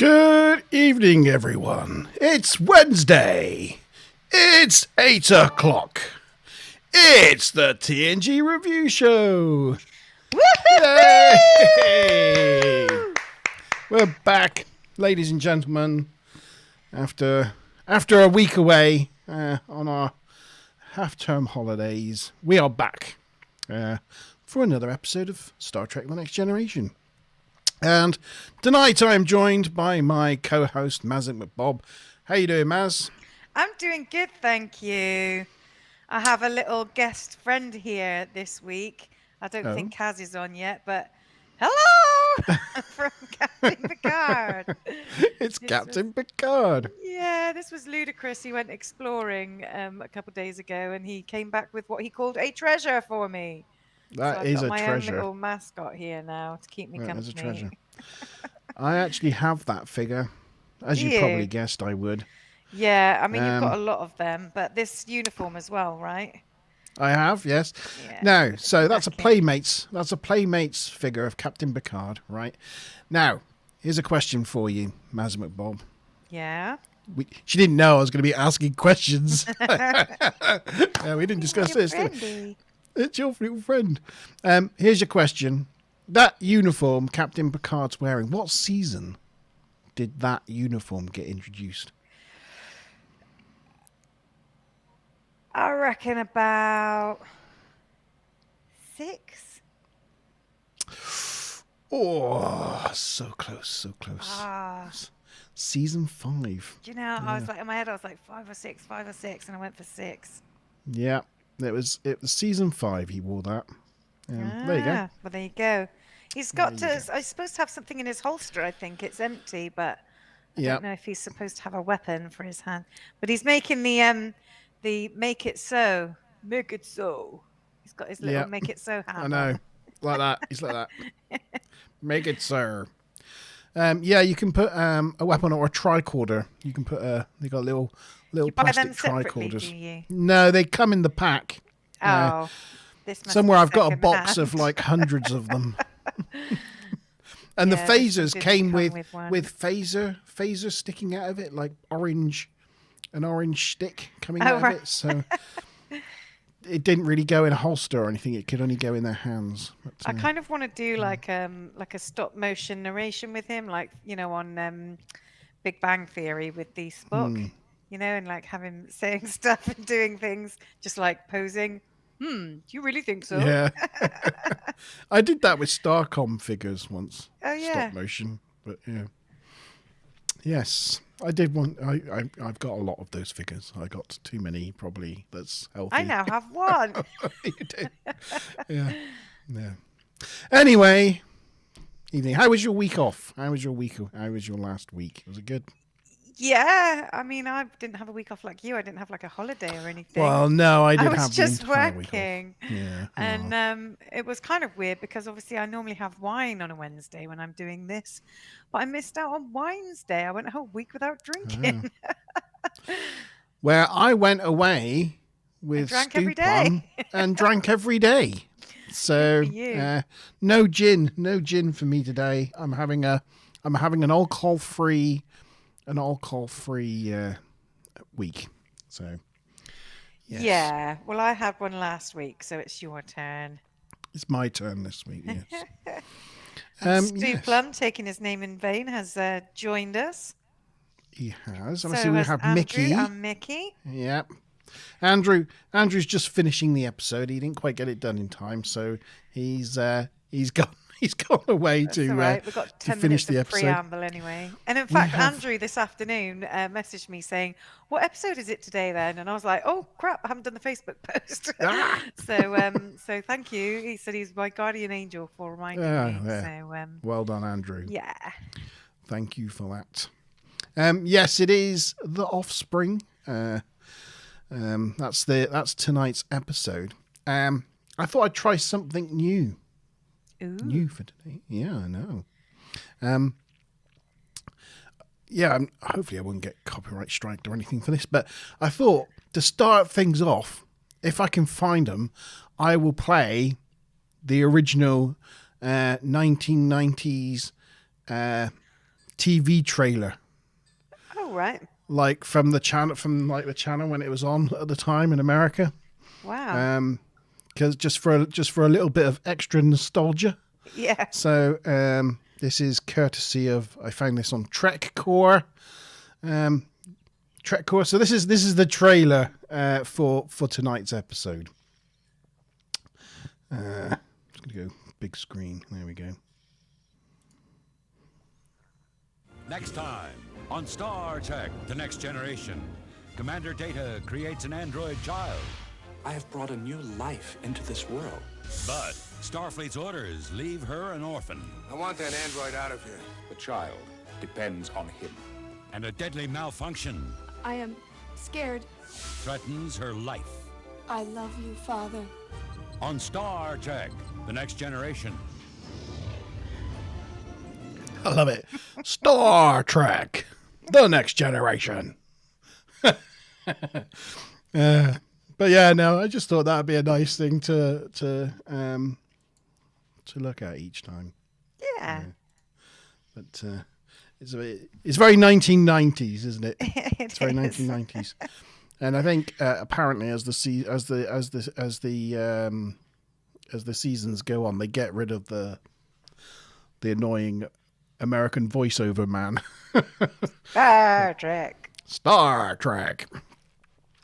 Good evening, everyone. It's Wednesday. It's 8 o'clock. It's the TNG review show. Yay! We're back, ladies and gentlemen, after a week away on our half-term holidays. We are back for another episode of Star Trek: The Next Generation. And tonight I'm joined by my co-host, Maz McBob. How you doing, Maz? I'm doing good, thank you. I have a little guest friend here this week. I don't think Kaz is on yet, but hello from Captain Picard. It's Captain Picard. Yeah, this was ludicrous. He went exploring a couple of days ago, and he came back with what he called a treasure for me. That so is I've got a my treasure. own little mascot here now to keep me company. That is a treasure. I actually have that figure. As you probably guessed, I would. Yeah, I mean, you've got a lot of them, but this uniform as well, right? I have, yes. Yeah. Now, so that's a Playmates. That's a Playmates figure of Captain Picard, right? Now, here's a question for you, Maz McBob. Yeah. She didn't know I was going to be asking questions. We didn't discuss this. It's your little friend. Here's your question. That uniform Captain Picard's wearing, what season did that uniform get introduced? I reckon about 6. Oh, so close, so close. Season 5. Do you know, I was like, in my head, I was like 5 or 6, and I went for 6. Yeah, it was season 5 he wore that. There you go. Well, there you go. He's got to, I supposed to have something in his holster, I think. It's empty, but I don't know if he's supposed to have a weapon for his hand. But he's making the make it so. Make it so. He's got his little make it so hand. I know. Like that. He's like that. Make it so. Yeah, you can put a weapon or a tricorder. You can put they got little you buy plastic them separately, tricorders. do you? No, they come in the pack. Oh. This must somewhere be I've got a second box hand. of like hundreds of them. And the phasers came with phaser sticking out of it, like an orange stick coming out of it. So it didn't really go in a holster or anything. It could only go in their hands. But, I kind of want to do like a stop motion narration with him, like, you know, on Big Bang Theory with the Spock, you know, and like have him saying stuff and doing things, just like posing. Do you really think so? Yeah. I did that with Starcom figures once. Oh, yeah. Stop motion. But yeah. Yes. I did one. I've got a lot of those figures. I got too many, probably. That's healthy. I now have one. You did. Yeah. Yeah. Anyway, evening. How was your week off? How was your last week? Was it good? Yeah, I mean, I didn't have a week off like you. I didn't have like a holiday or anything. Well, no, I didn't was have just the entire working. Week off. Yeah. And it was kind of weird because obviously I normally have wine on a Wednesday when I'm doing this, but I missed out on Wine's Day. I went a whole week without drinking. Where I went away with drank every Stupon and drank every day. So no gin for me today. I'm having an alcohol-free week. So yes. Yeah. Well, I had one last week, so it's your turn. It's my turn this week. Yes. Stu Plum, taking his name in vain, has joined us. He has. So we have Andrew Mickey. And Mickey. Yep. Andrew's just finishing the episode. He didn't quite get it done in time, so he's gone away That's to all right. We've got 10 finish the minutes of episode. preamble anyway. And in fact, Andrew this afternoon messaged me saying, "What episode is it today then?" And I was like, "Oh crap, I haven't done the Facebook post." So thank you. He said he's my guardian angel for reminding me. Yeah. So well done, Andrew. Yeah. Thank you for that. Yes, it is the Offspring. That's tonight's episode. I thought I'd try something new. Ooh. New for today. Yeah, I know. Hopefully I won't get copyright striked or anything for this, but I thought to start things off, if I can find them, I will play the original 1990s TV trailer. Oh, right. Like from the channel when it was on at the time in America. Wow. Because just for a little bit of extra nostalgia. Yeah. So this is courtesy of, I found this on Trek Core. Trek Core. So this is the trailer for tonight's episode. Just gonna go big screen. There we go. Next time on Star Trek: The Next Generation, Commander Data creates an android child. I have brought a new life into this world. But Starfleet's orders leave her an orphan. I want that android out of here. The child depends on him. And a deadly malfunction I am scared. threatens her life. I love you, Father. On Star Trek: The Next Generation. I love it. Star Trek: The Next Generation. But yeah, no, I just thought that'd be a nice thing to look at each time. Yeah. But it's very 1990s, isn't it? It's very is. 1990s. And I think apparently as the seasons go on, they get rid of the annoying American voiceover man. Star Trek. Star Trek.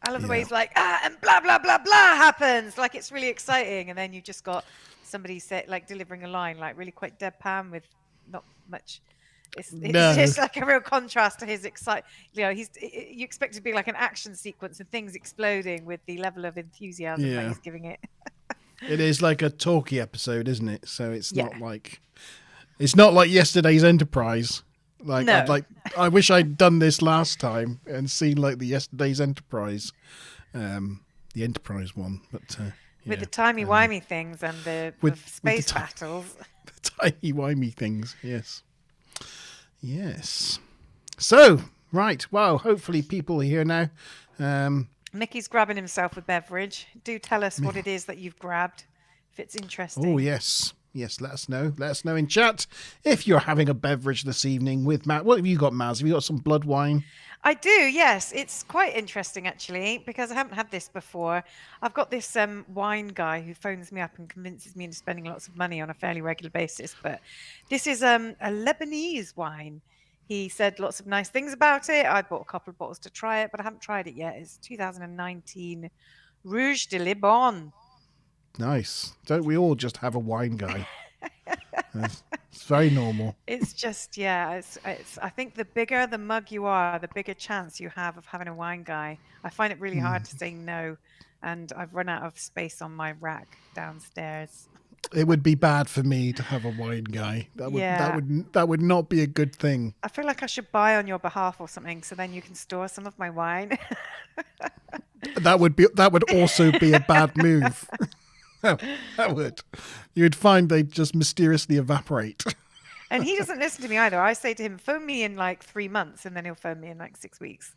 I love the way he's like, and blah, blah, blah, blah happens. Like, it's really exciting. And then you just got somebody delivering a line, like really quite deadpan with not much. It's just like a real contrast to his excitement. You know, you expect it to be like an action sequence and things exploding with the level of enthusiasm that he's giving it. It is like a talky episode, isn't it? So it's not like yesterday's Enterprise. Like, No. I wish I'd done this last time and seen like the yesterday's Enterprise, the Enterprise one. But with the timey-wimey things and the space battles. The timey-wimey things, yes. Yes. So, right. Well, hopefully people are here now. Mickey's grabbing himself a beverage. Do tell us what it is that you've grabbed, if it's interesting. Oh, yes. Yes, let us know. Let us know in chat if you're having a beverage this evening with Matt. What have you got, Maz? Have you got some blood wine? I do, yes. It's quite interesting, actually, because I haven't had this before. I've got this wine guy who phones me up and convinces me into spending lots of money on a fairly regular basis. But this is a Lebanese wine. He said lots of nice things about it. I bought a couple of bottles to try it, but I haven't tried it yet. It's 2019 Rouge de Liban. Nice. Don't we all just have a wine guy? It's very normal. It's just, it's. I think the bigger the mug you are, the bigger chance you have of having a wine guy. I find it really hard to say no, and I've run out of space on my rack downstairs. It would be bad for me to have a wine guy. That would not be a good thing. I feel like I should buy on your behalf or something, so then you can store some of my wine. That would also be a bad move. That would. You'd find they'd just mysteriously evaporate. And he doesn't listen to me either. I say to him, phone me in like 3 months, and then he'll phone me in like 6 weeks.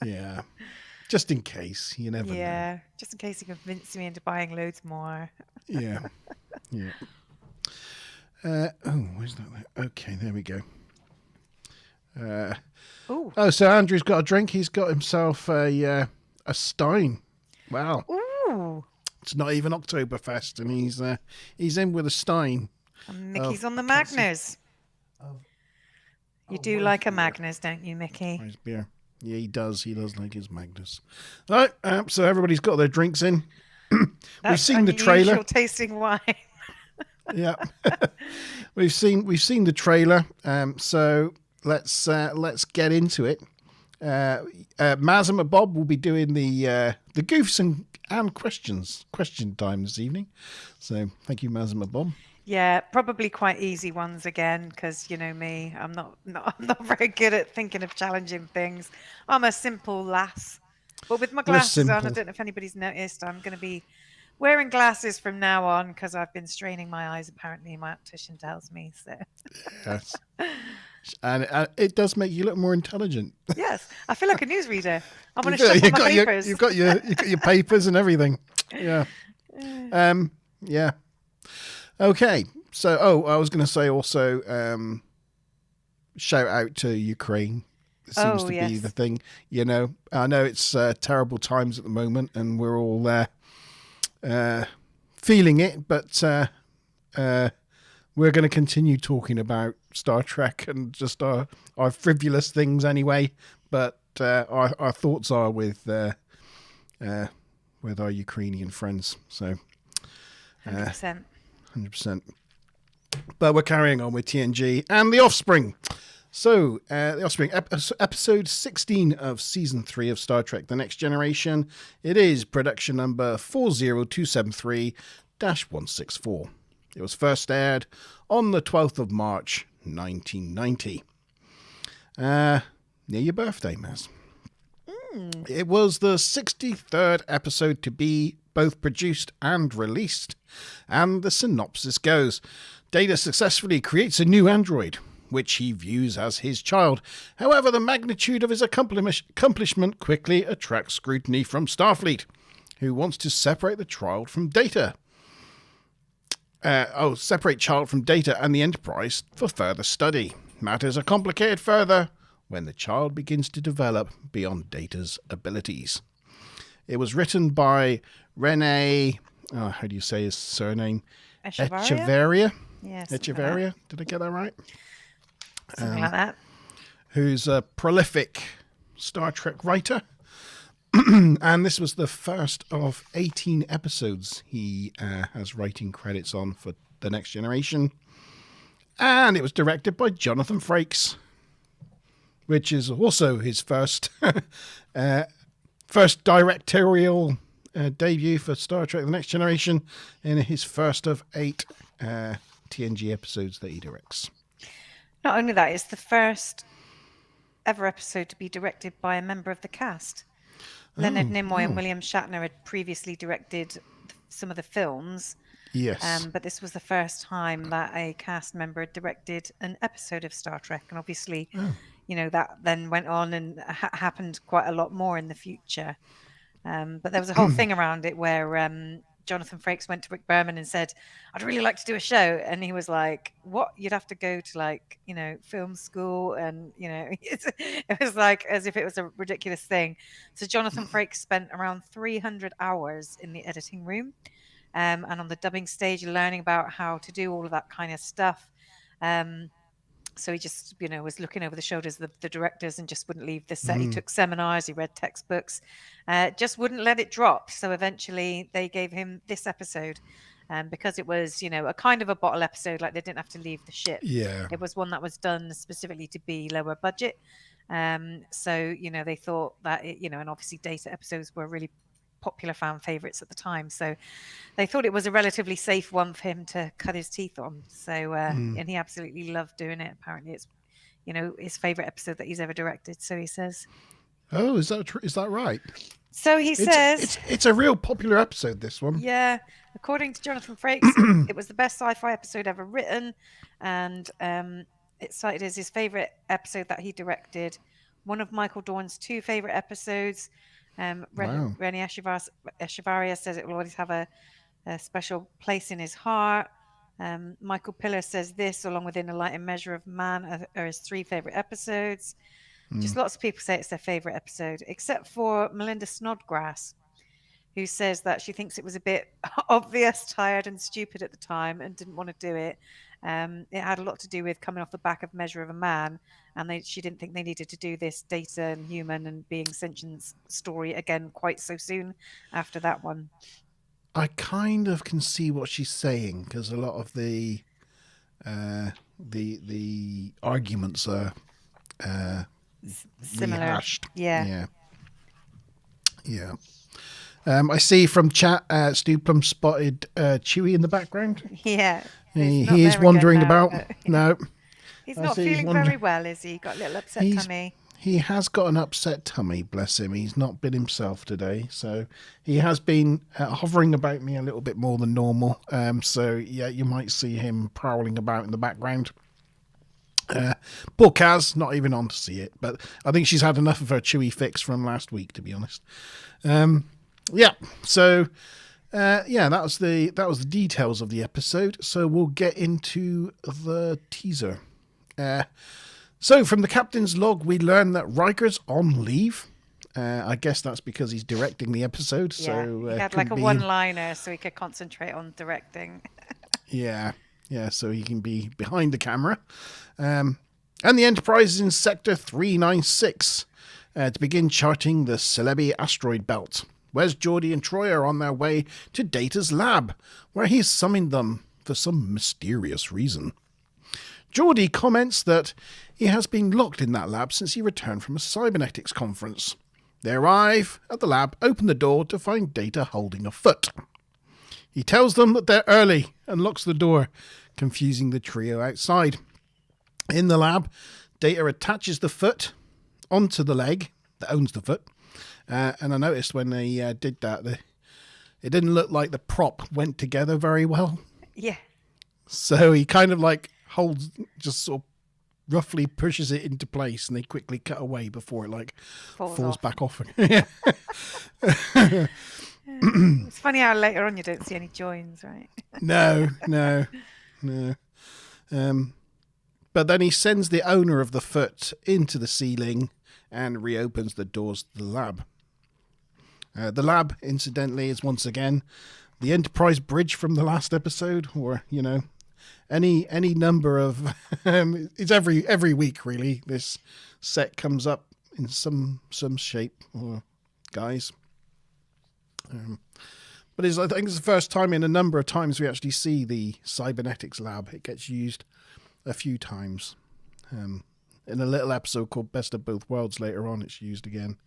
Yeah. Just in case. You never know. Yeah. Just in case he convinces me into buying loads more. Yeah. Yeah. Where's that? Okay, there we go. So Andrew's got a drink. He's got himself a Stein. Wow. Ooh. It's not even Oktoberfest, and he's in with a Stein. And Mickey's on the Magners. You do like a Magners, don't you, Mickey? Nice beer. Yeah, he does. He does like his Magnus. All right, so everybody's got their drinks in. We've seen the trailer. Tasting wine. Yeah, we've seen the trailer. So let's get into it. Maz and Bob will be doing the goofs and question time this evening. So thank you, Maz and Bob. Yeah, probably quite easy ones again, because you know me, I'm not very good at thinking of challenging things. I'm a simple lass. But with my glasses on, I don't know if anybody's noticed, I'm going to be wearing glasses from now on because I've been straining my eyes. Apparently, my optician tells me so. Yes, and it does make you look more intelligent. Yes, I feel like a newsreader. I want to shuffle my papers. You've got your papers and everything. Yeah. Yeah. Okay. So, I was going to say also, shout out to Ukraine. It seems to be the thing. You know, I know it's terrible times at the moment, and we're all feeling it. But we're going to continue talking about Star Trek and just our frivolous things anyway. But our thoughts are with our Ukrainian friends. So 100%. 100%. But we're carrying on with TNG and The Offspring. So, The Offspring, episode 16 of season 3 of Star Trek The Next Generation. It is production number 40273-164. It was first aired on the 12th of March, 1990. Near your birthday, Maz. It was the 63rd episode to be both produced and released. And the synopsis goes: Data successfully creates a new android, which he views as his child. However, the magnitude of his accomplishment quickly attracts scrutiny from Starfleet, who wants to separate the child from Data. Separate child from Data and the Enterprise for further study. Matters are complicated further when the child begins to develop beyond Data's abilities. It was written by Rene, how do you say his surname? Echevarria? Yes. Echevarria? Did I get that right? Something like that. Who's a prolific Star Trek writer. And this was the first of 18 episodes he has writing credits on for The Next Generation. And it was directed by Jonathan Frakes, which is also his first directorial debut for Star Trek The Next Generation, in his first of 8 TNG episodes that he directs. Not only that, it's the first ever episode to be directed by a member of the cast. Leonard Nimoy and William Shatner had previously directed some of the films. Yes. But this was the first time that a cast member had directed an episode of Star Trek. And obviously, you know, that then went on and happened quite a lot more in the future. But there was a whole thing around it where Jonathan Frakes went to Rick Berman and said, I'd really like to do a show. And he was like, what? You'd have to go to, like, you know, film school. And, you know, it was like as if it was a ridiculous thing. So Jonathan Frakes spent around 300 hours in the editing room and on the dubbing stage learning about how to do all of that kind of stuff. So he just, you know, was looking over the shoulders of the directors and just wouldn't leave the set. He took seminars, he read textbooks, just wouldn't let it drop. So eventually they gave him this episode because it was, you know, a kind of a bottle episode, like they didn't have to leave the ship. Yeah. It was one that was done specifically to be lower budget. So, you know, they thought that, you know, and obviously Data episodes were really popular fan favorites at the time, so they thought it was a relatively safe one for him to cut his teeth on. So and he absolutely loved doing it. Apparently it's, you know, his favorite episode that he's ever directed, so he says. Oh, is that right? So he says it's a real popular episode, this one. Yeah, according to Jonathan Frakes, it was the best sci-fi episode ever written, and it's cited as his favorite episode that he directed, one of Michael Dorn's 2 favorite episodes. Wow. Rene Echevarria says it will always have a special place in his heart. Michael Piller says this, along with In a Light and Measure of Man, are his 3 favorite episodes. Just lots of people say it's their favorite episode, except for Melinda Snodgrass, who says that she thinks it was a bit obvious, tired and stupid at the time and didn't want to do it. It had a lot to do with coming off the back of Measure of a Man, and she didn't think they needed to do this Data and human and being sentient story again quite so soon after that one. I kind of can see what she's saying, because a lot of the arguments are similar. Rehashed. Yeah. I see from chat, Stu Plum spotted Chewie in the background. Yeah. He is wandering about. No. He's not feeling very well, is he? Got a little upset tummy. He has got an upset tummy, bless him. He's not been himself today. So he has been hovering about me a little bit more than normal. So, yeah, you might see him prowling about in the background. Poor Kaz, not even on to see it. But I think she's had enough of her Chewie fix from last week, to be honest. So... that was the details of the episode. So we'll get into the teaser. So from the captain's log, we learn that Riker's on leave. I guess that's because he's directing the episode. Yeah, So he had like a one-liner so he could concentrate on directing. Yeah, so he can be behind the camera. And the Enterprise is in Sector 396 to begin charting the Celebi asteroid belt. Whereas Geordi and Troy are on their way to Data's lab, where he's summoned them for some mysterious reason. Geordi comments that he has been locked in that lab since he returned from a cybernetics conference. They arrive at the lab, open the door to find Data holding a foot. He tells them that they're early and locks the door, confusing the trio outside. In the lab, Data attaches the foot onto the leg that owns the foot. And I noticed when they did that, it didn't look like the prop went together very well. Yeah. So he kind of like holds, just sort of roughly pushes it into place, and they quickly cut away before it like falls back off. Yeah. It's funny how later on you don't see any joins, right? No. But then he sends the owner of the foot into the ceiling and reopens the doors to the lab. The lab, incidentally, is once again the Enterprise bridge from the last episode, or, you know, any number of it's every week really. This set comes up in some shape or guise. But I think it's the first time in a number of times we actually see the cybernetics lab. It gets used a few times. In a little episode called Best of Both Worlds later on, it's used again.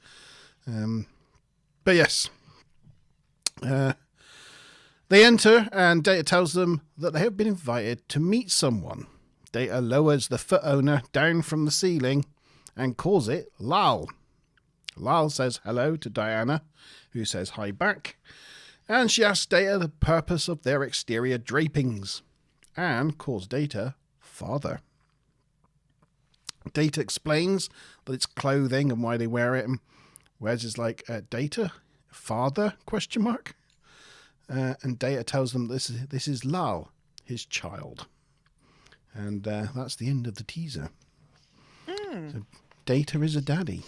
But yes. They enter, and Data tells them that they have been invited to meet someone. Data lowers the foot owner down from the ceiling and calls it Lal. Lal says hello to Diana, who says hi back, and she asks Data the purpose of their exterior drapings, and calls Data father. Data explains that it's clothing and why they wear it, and Wes is like, Data? Father? ? And Data tells them this is Lal, his child. And that's the end of the teaser. So Data is a daddy.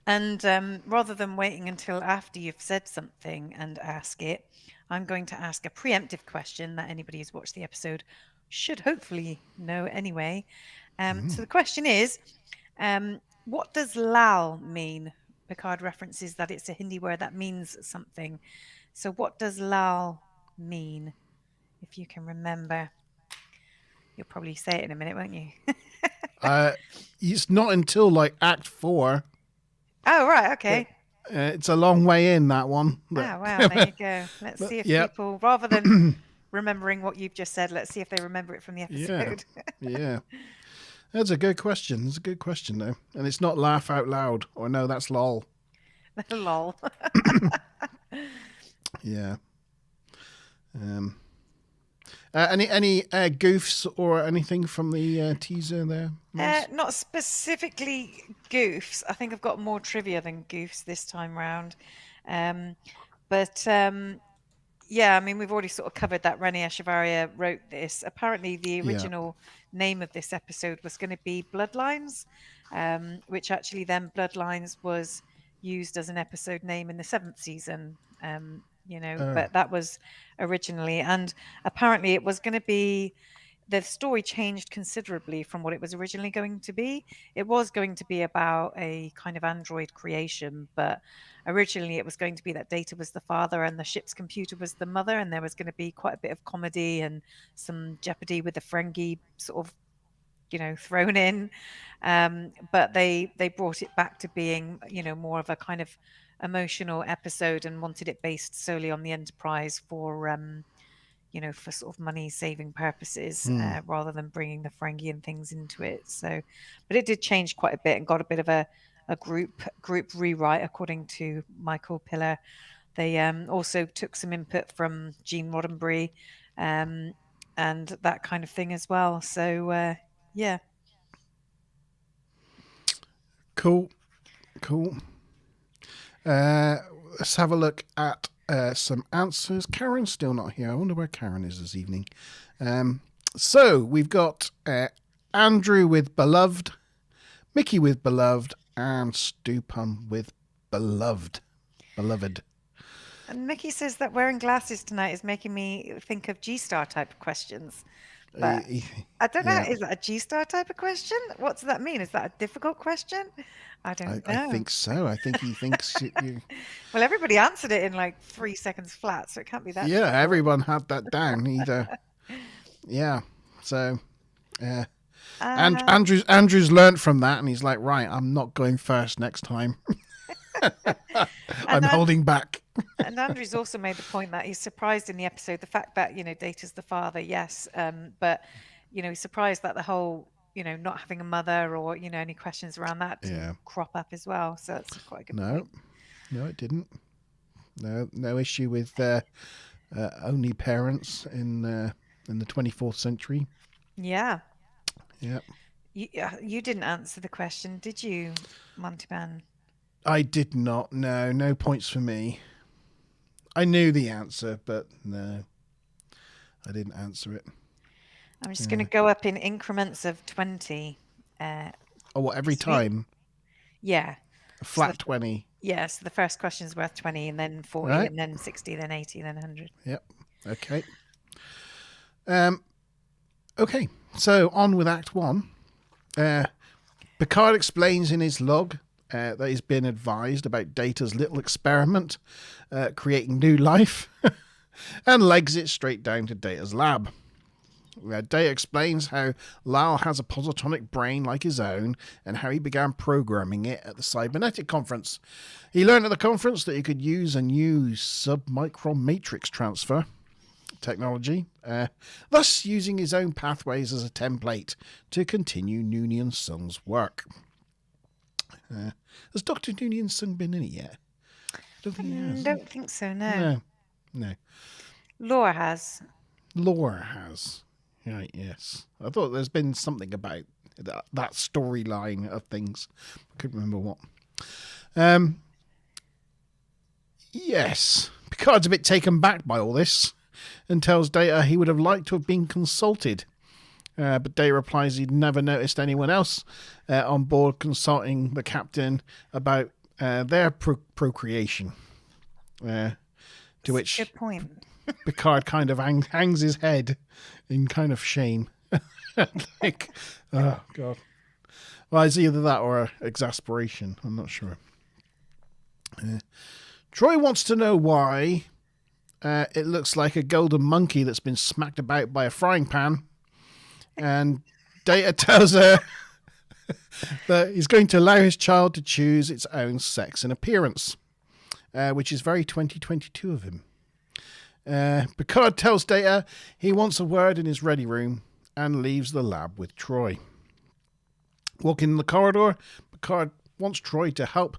And rather than waiting until after you've said something and ask it, I'm going to ask a preemptive question that anybody who's watched the episode should hopefully know anyway. So the question is, what does Lal mean? Picard references that it's a Hindi word that means something. So what does Lal mean? If you can remember. You'll probably say it in a minute, won't you? It's not until like Act 4. Oh, right, okay. It's a long way in, that one. Wow, there you go. Let's see if people, rather than remembering what you've just said, let's see if they remember it from the episode. Yeah. That's a good question. It's a good question, though. And it's not laugh out loud, or no, that's lol. Lol. Yeah. Any goofs or anything from the teaser there? Not specifically goofs. I think I've got more trivia than goofs this time round. Yeah, I mean, we've already sort of covered that Rania Shavaria wrote this. Apparently, the original name of this episode was going to be Bloodlines, which actually then Bloodlines was used as an episode name in the 7th season. But that was originally, and apparently it was going to be, the story changed considerably from what it was originally going to be. It was going to be about a kind of android creation, but originally it was going to be that Data was the father and the ship's computer was the mother, and there was going to be quite a bit of comedy and some jeopardy with the Ferengi sort of, thrown in. But they brought it back to being, more of a kind of emotional episode and wanted it based solely on the Enterprise for for sort of money saving purposes, rather than bringing the Ferengi and things into it. So, but it did change quite a bit and got a bit of a group rewrite, according to Michael Piller. They also took some input from Gene Roddenberry and that kind of thing as well. So yeah. Cool. Let's have a look at some answers. Karen's still not here. I wonder where Karen is this evening. So we've got Andrew with beloved, Mickey with beloved, and Stupum with beloved. Beloved. And Mickey says that wearing glasses tonight is making me think of G-star type of questions. But I don't know. Is that a G-star type of question? What does that mean? Is that a difficult question? I don't know. I think so. I think he thinks you. Well, everybody answered it in like 3 seconds flat, so it can't be that. Yeah, difficult. everyone had that down. Either. Yeah. So. And Andrew's learned from that, and he's like, right, I'm not going first next time. I'm holding back. And Andrew's also made the point that he's surprised in the episode the fact that Data's the father, yes, but he's surprised that the whole not having a mother or any questions around that didn't crop up as well. So that's quite a good point. No, it didn't. No issue with only parents in the 24th century. Yeah. Yep. You didn't answer the question, did you, Montyman? I did not. No points for me. I knew the answer, but no, I didn't answer it. I'm just going to go up in increments of 20. What, every time? Yeah. A flat 20. Yeah, so the first question is worth 20, and then 40, right. and then 60, then 80, then 100. Yep. Okay. Okay, so on with Act 1. Picard explains in his log that he's been advised about Data's little experiment, creating new life, and legs it straight down to Data's lab. Data explains how Lal has a positonic brain like his own and how he began programming it at the cybernetic conference. He learned at the conference that he could use a new submicron matrix transfer technology, thus using his own pathways as a template to continue Noonien Sung's work. Has Dr. Noonien Sung been in it yet? I don't think he has. Don't think so, no. No. Laura has. Laura has. Right, yes. I thought there's been something about that storyline of things. I couldn't remember what. Yes. Picard's a bit taken back by all this and tells Data he would have liked to have been consulted. But Data replies he'd never noticed anyone else on board consulting the captain about their procreation. To which good point. Picard kind of hangs his head in kind of shame. Like, oh, God. Well, it's either that or exasperation. I'm not sure. Troy wants to know why it looks like a golden monkey that's been smacked about by a frying pan. And Data tells her that he's going to allow his child to choose its own sex and appearance, which is very 2022 of him. Picard tells Data he wants a word in his ready room and leaves the lab with Troy. Walking in the corridor, Picard wants Troy to help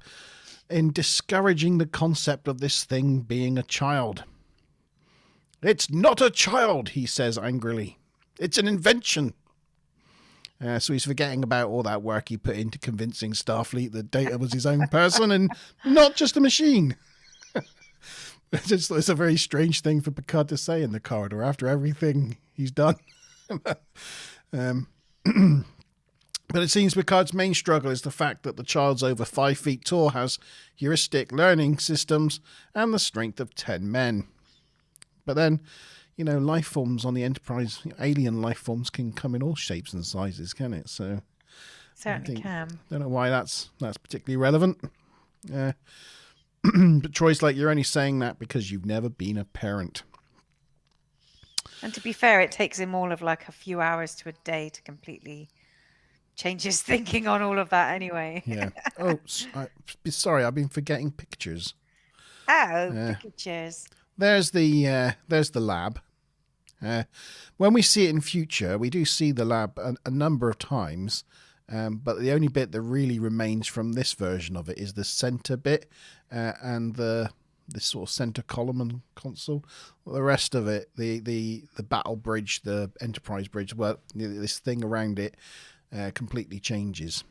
in discouraging the concept of this thing being a child. It's not a child, he says angrily. It's an invention. So he's forgetting about all that work he put into convincing Starfleet that Data was his own person and not just a machine. It's a very strange thing for Picard to say in the corridor after everything he's done. But it seems Picard's main struggle is the fact that the child's over 5 feet tall, has heuristic learning systems, and the strength of 10 men. But then, life forms on the Enterprise, alien life forms can come in all shapes and sizes, can it? So Certainly can. Don't know why that's particularly relevant. But Troy's like, you're only saying that because you've never been a parent. And to be fair, it takes him all of like a few hours to a day to completely change his thinking on all of that anyway. Yeah. Oh, sorry, I've been forgetting pictures. Oh, pictures. There's the lab. When we see it in future, we do see the lab a number of times. But the only bit that really remains from this version of it is the center bit and this sort of center column and console. Well, the rest of it, the battle bridge, the Enterprise bridge, well, this thing around it completely changes.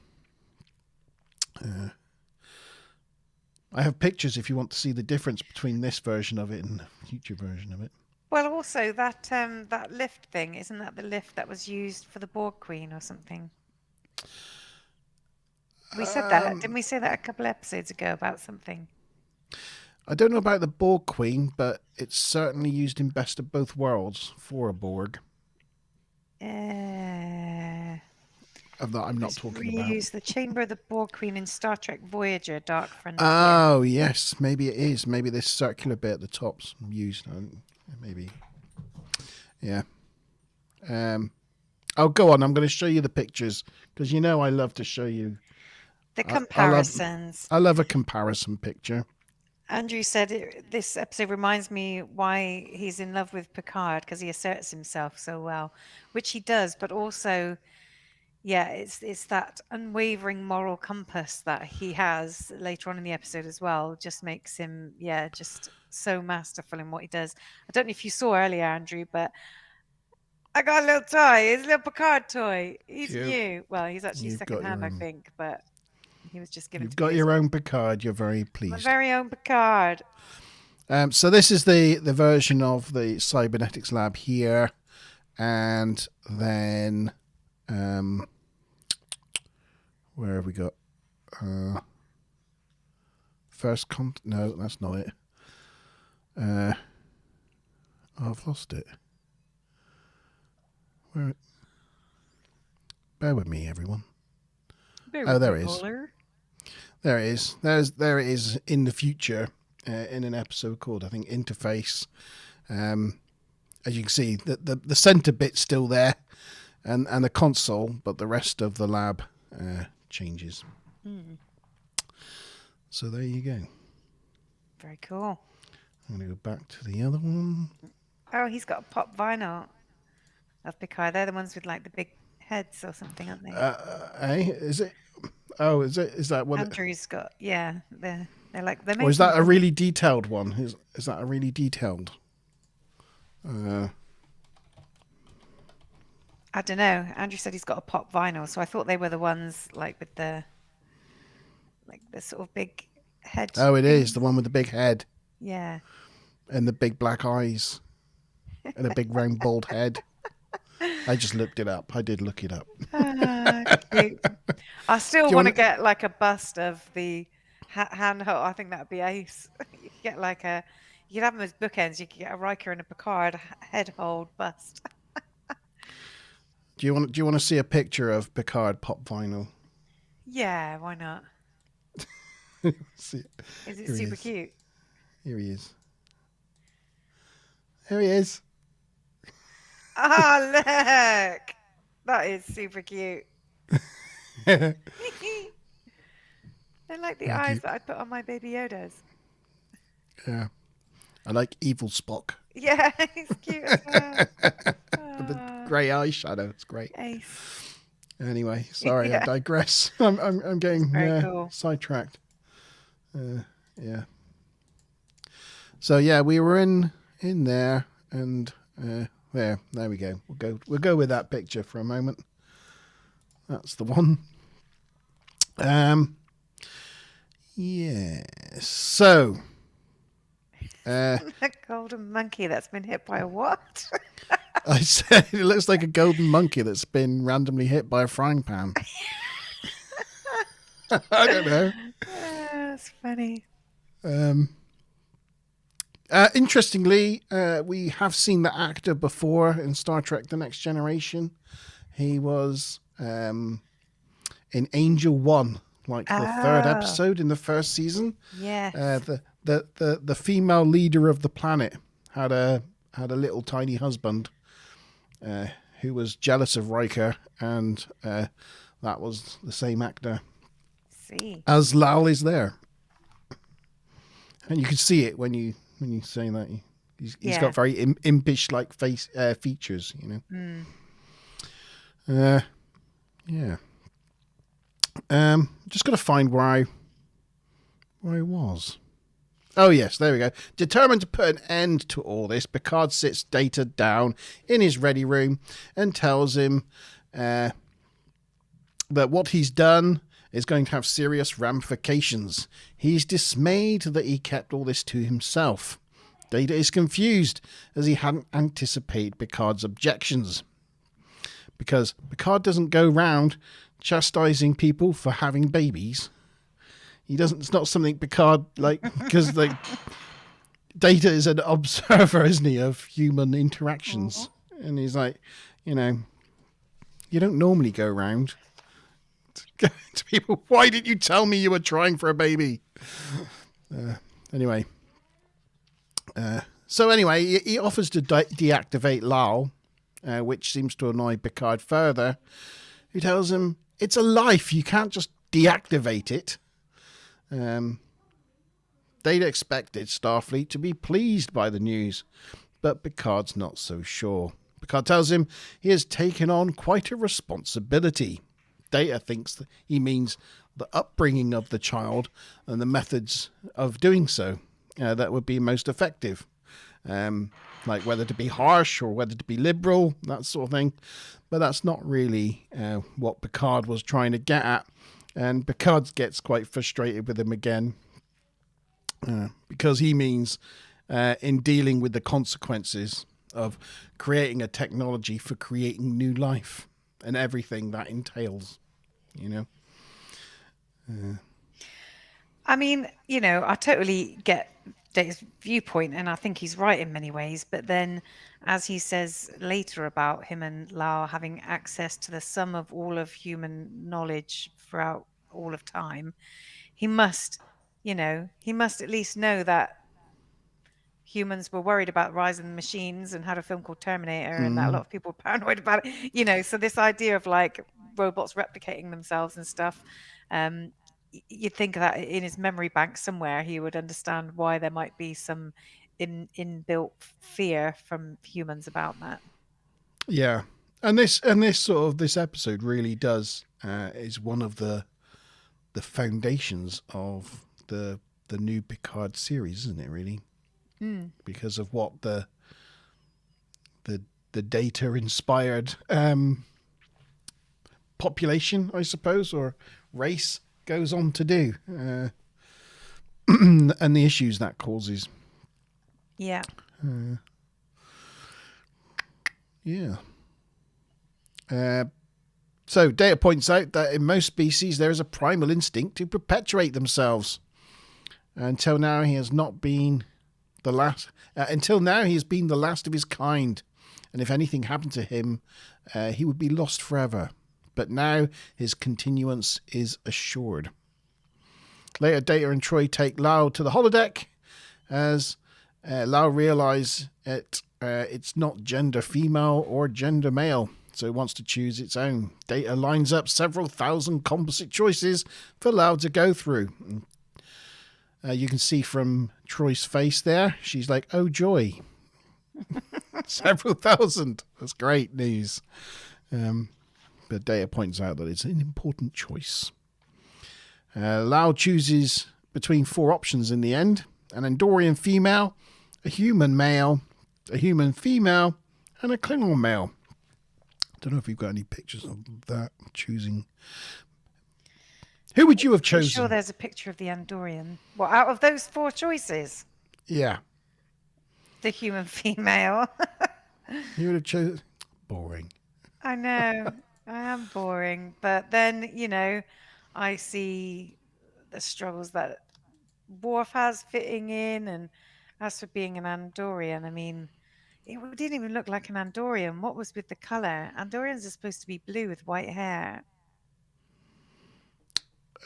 I have pictures if you want to see the difference between this version of it and the future version of it. Well, also that lift thing, isn't that the lift that was used for the Borg Queen or something? We said that, didn't we say that a couple episodes ago about something? I don't know about the Borg Queen, but it's certainly used in Best of Both Worlds for a Borg. Of that I'm not talking about. Reuse the chamber of the Borg Queen in Star Trek Voyager: Dark Frontier. Oh, yes. Maybe it is. Maybe this circular bit at the top's used. Maybe. Yeah. Oh, go on. I'm going to show you the pictures because you know I love to show you. The comparisons. I love a comparison picture. Andrew said this episode reminds me why he's in love with Picard, because he asserts himself so well, which he does, but also, yeah, it's that unwavering moral compass that he has later on in the episode as well. Just makes him, just so masterful in what he does. I don't know if you saw earlier, Andrew, but I got a little toy. It's a little Picard toy. He's new. Well, he's actually secondhand, I think, but he was just given. You've got your own Picard. You're very pleased. My very own Picard. So this is the version of the cybernetics lab here, and then where have we got? No, that's not it. I've lost it. Where? Bear with me, everyone. There it is. There it is. There it is in the future in an episode called, I think, Interface. As you can see, the center bit's still there, and the console, but the rest of the lab changes. So there you go. Very cool. I'm going to go back to the other one. Oh, he's got a pop vinyl of Picard. They're the ones with like the big heads or something, aren't they? Is it? Oh, is that what? Andrew's got. Yeah, they're like they're. Or is that a really detailed one? Is that a really detailed? I don't know. Andrew said he's got a pop vinyl, so I thought they were the ones like with the sort of big head. Oh, it is the one with the big head. Yeah. And the big black eyes, and a big round bald head. I just looked it up. I did look it up. Cute. I still want to get like a bust of the handheld. I think that would be ace. You could get like you could have them as bookends. You could get a Riker and a Picard head hold bust. Do you want to see a picture of Picard pop vinyl? Yeah, why not? See, is it super cute? Here he is. Here he is. Oh, look! That is super cute. They're like the eyes that I put on my baby Yodas. Yeah. I like evil Spock. Yeah, he's cute as well. The grey eyeshadow. It's great. Ace. Anyway, sorry, I digress. I'm getting cool. Sidetracked. Yeah. So yeah, we were in there, and there we go. We'll go with that picture for a moment. That's the one. Yeah. So a golden monkey that's been hit by a what? I said it looks like a golden monkey that's been randomly hit by a frying pan. I don't know. That's funny. Interestingly, we have seen the actor before in Star Trek The Next Generation. He was in Angel 1, like the third episode in the first season. Yes. The female leader of the planet had a little tiny husband who was jealous of Riker, and that was the same actor. See. As Lal is there. And you can see it when you say that. He's got very impish like face features, you know. Yeah. Just got to find where I was. Oh yes, there we go. Determined to put an end to all this, Picard sits Data down in his ready room and tells him that what he's done is going to have serious ramifications. He's dismayed that he kept all this to himself. Data is confused as he hadn't anticipated Picard's objections. Because Picard doesn't go round chastising people for having babies. He doesn't. It's not something Picard because Data is an observer, isn't he, of human interactions, and he's like, you don't normally go round to people. Why didn't you tell me you were trying for a baby? Anyway. So he offers to deactivate Lal, which seems to annoy Picard further, who tells him it's a life. You can't just deactivate it. They'd expected Starfleet to be pleased by the news, but Picard's not so sure. Picard tells him he has taken on quite a responsibility. Data thinks that he means the upbringing of the child and the methods of doing so that would be most effective. Like whether to be harsh or whether to be liberal, that sort of thing. But that's not really what Picard was trying to get at. And Picard gets quite frustrated with him again because he means in dealing with the consequences of creating a technology for creating new life and everything that entails, I mean, I totally get Dave's viewpoint, and I think he's right in many ways. But then, as he says later about him and Lau having access to the sum of all of human knowledge throughout all of time, he must at least know that humans were worried about rise in machines and had a film called Terminator, and that a lot of people were paranoid about it. So this idea of like robots replicating themselves and stuff, you'd think that in his memory bank somewhere he would understand why there might be some inbuilt fear from humans about that. Yeah, and this episode really does is one of the foundations of the new Picard series, isn't it? Really, because of what the Data inspired population, I suppose, or race goes on to do, and the issues that causes. Yeah. So Data points out that in most species there is a primal instinct to perpetuate themselves. Until now, he has been the last of his kind, and if anything happened to him, he would be lost forever. But now his continuance is assured. Later, Data and Troy take Lau to the holodeck as Lau realises it's not gender female or gender male, so it wants to choose its own. Data lines up several thousand composite choices for Lau to go through. You can see from Troy's face there, she's like, oh joy. Several thousand. That's great news. But Data points out that it's an important choice. Lau chooses between 4 options in the end: an Andorian female, a human male, a human female, and a Klingon male. Don't know if you've got any pictures of that choosing. Who would you have chosen? I'm sure there's a picture of the Andorian. What, out of those 4 choices? Yeah. The human female. You would have chosen. Boring. I know. I am boring. But then, I see the struggles that Worf has fitting in, and as for being an Andorian, I mean, it didn't even look like an Andorian. What was with the colour? Andorians are supposed to be blue with white hair.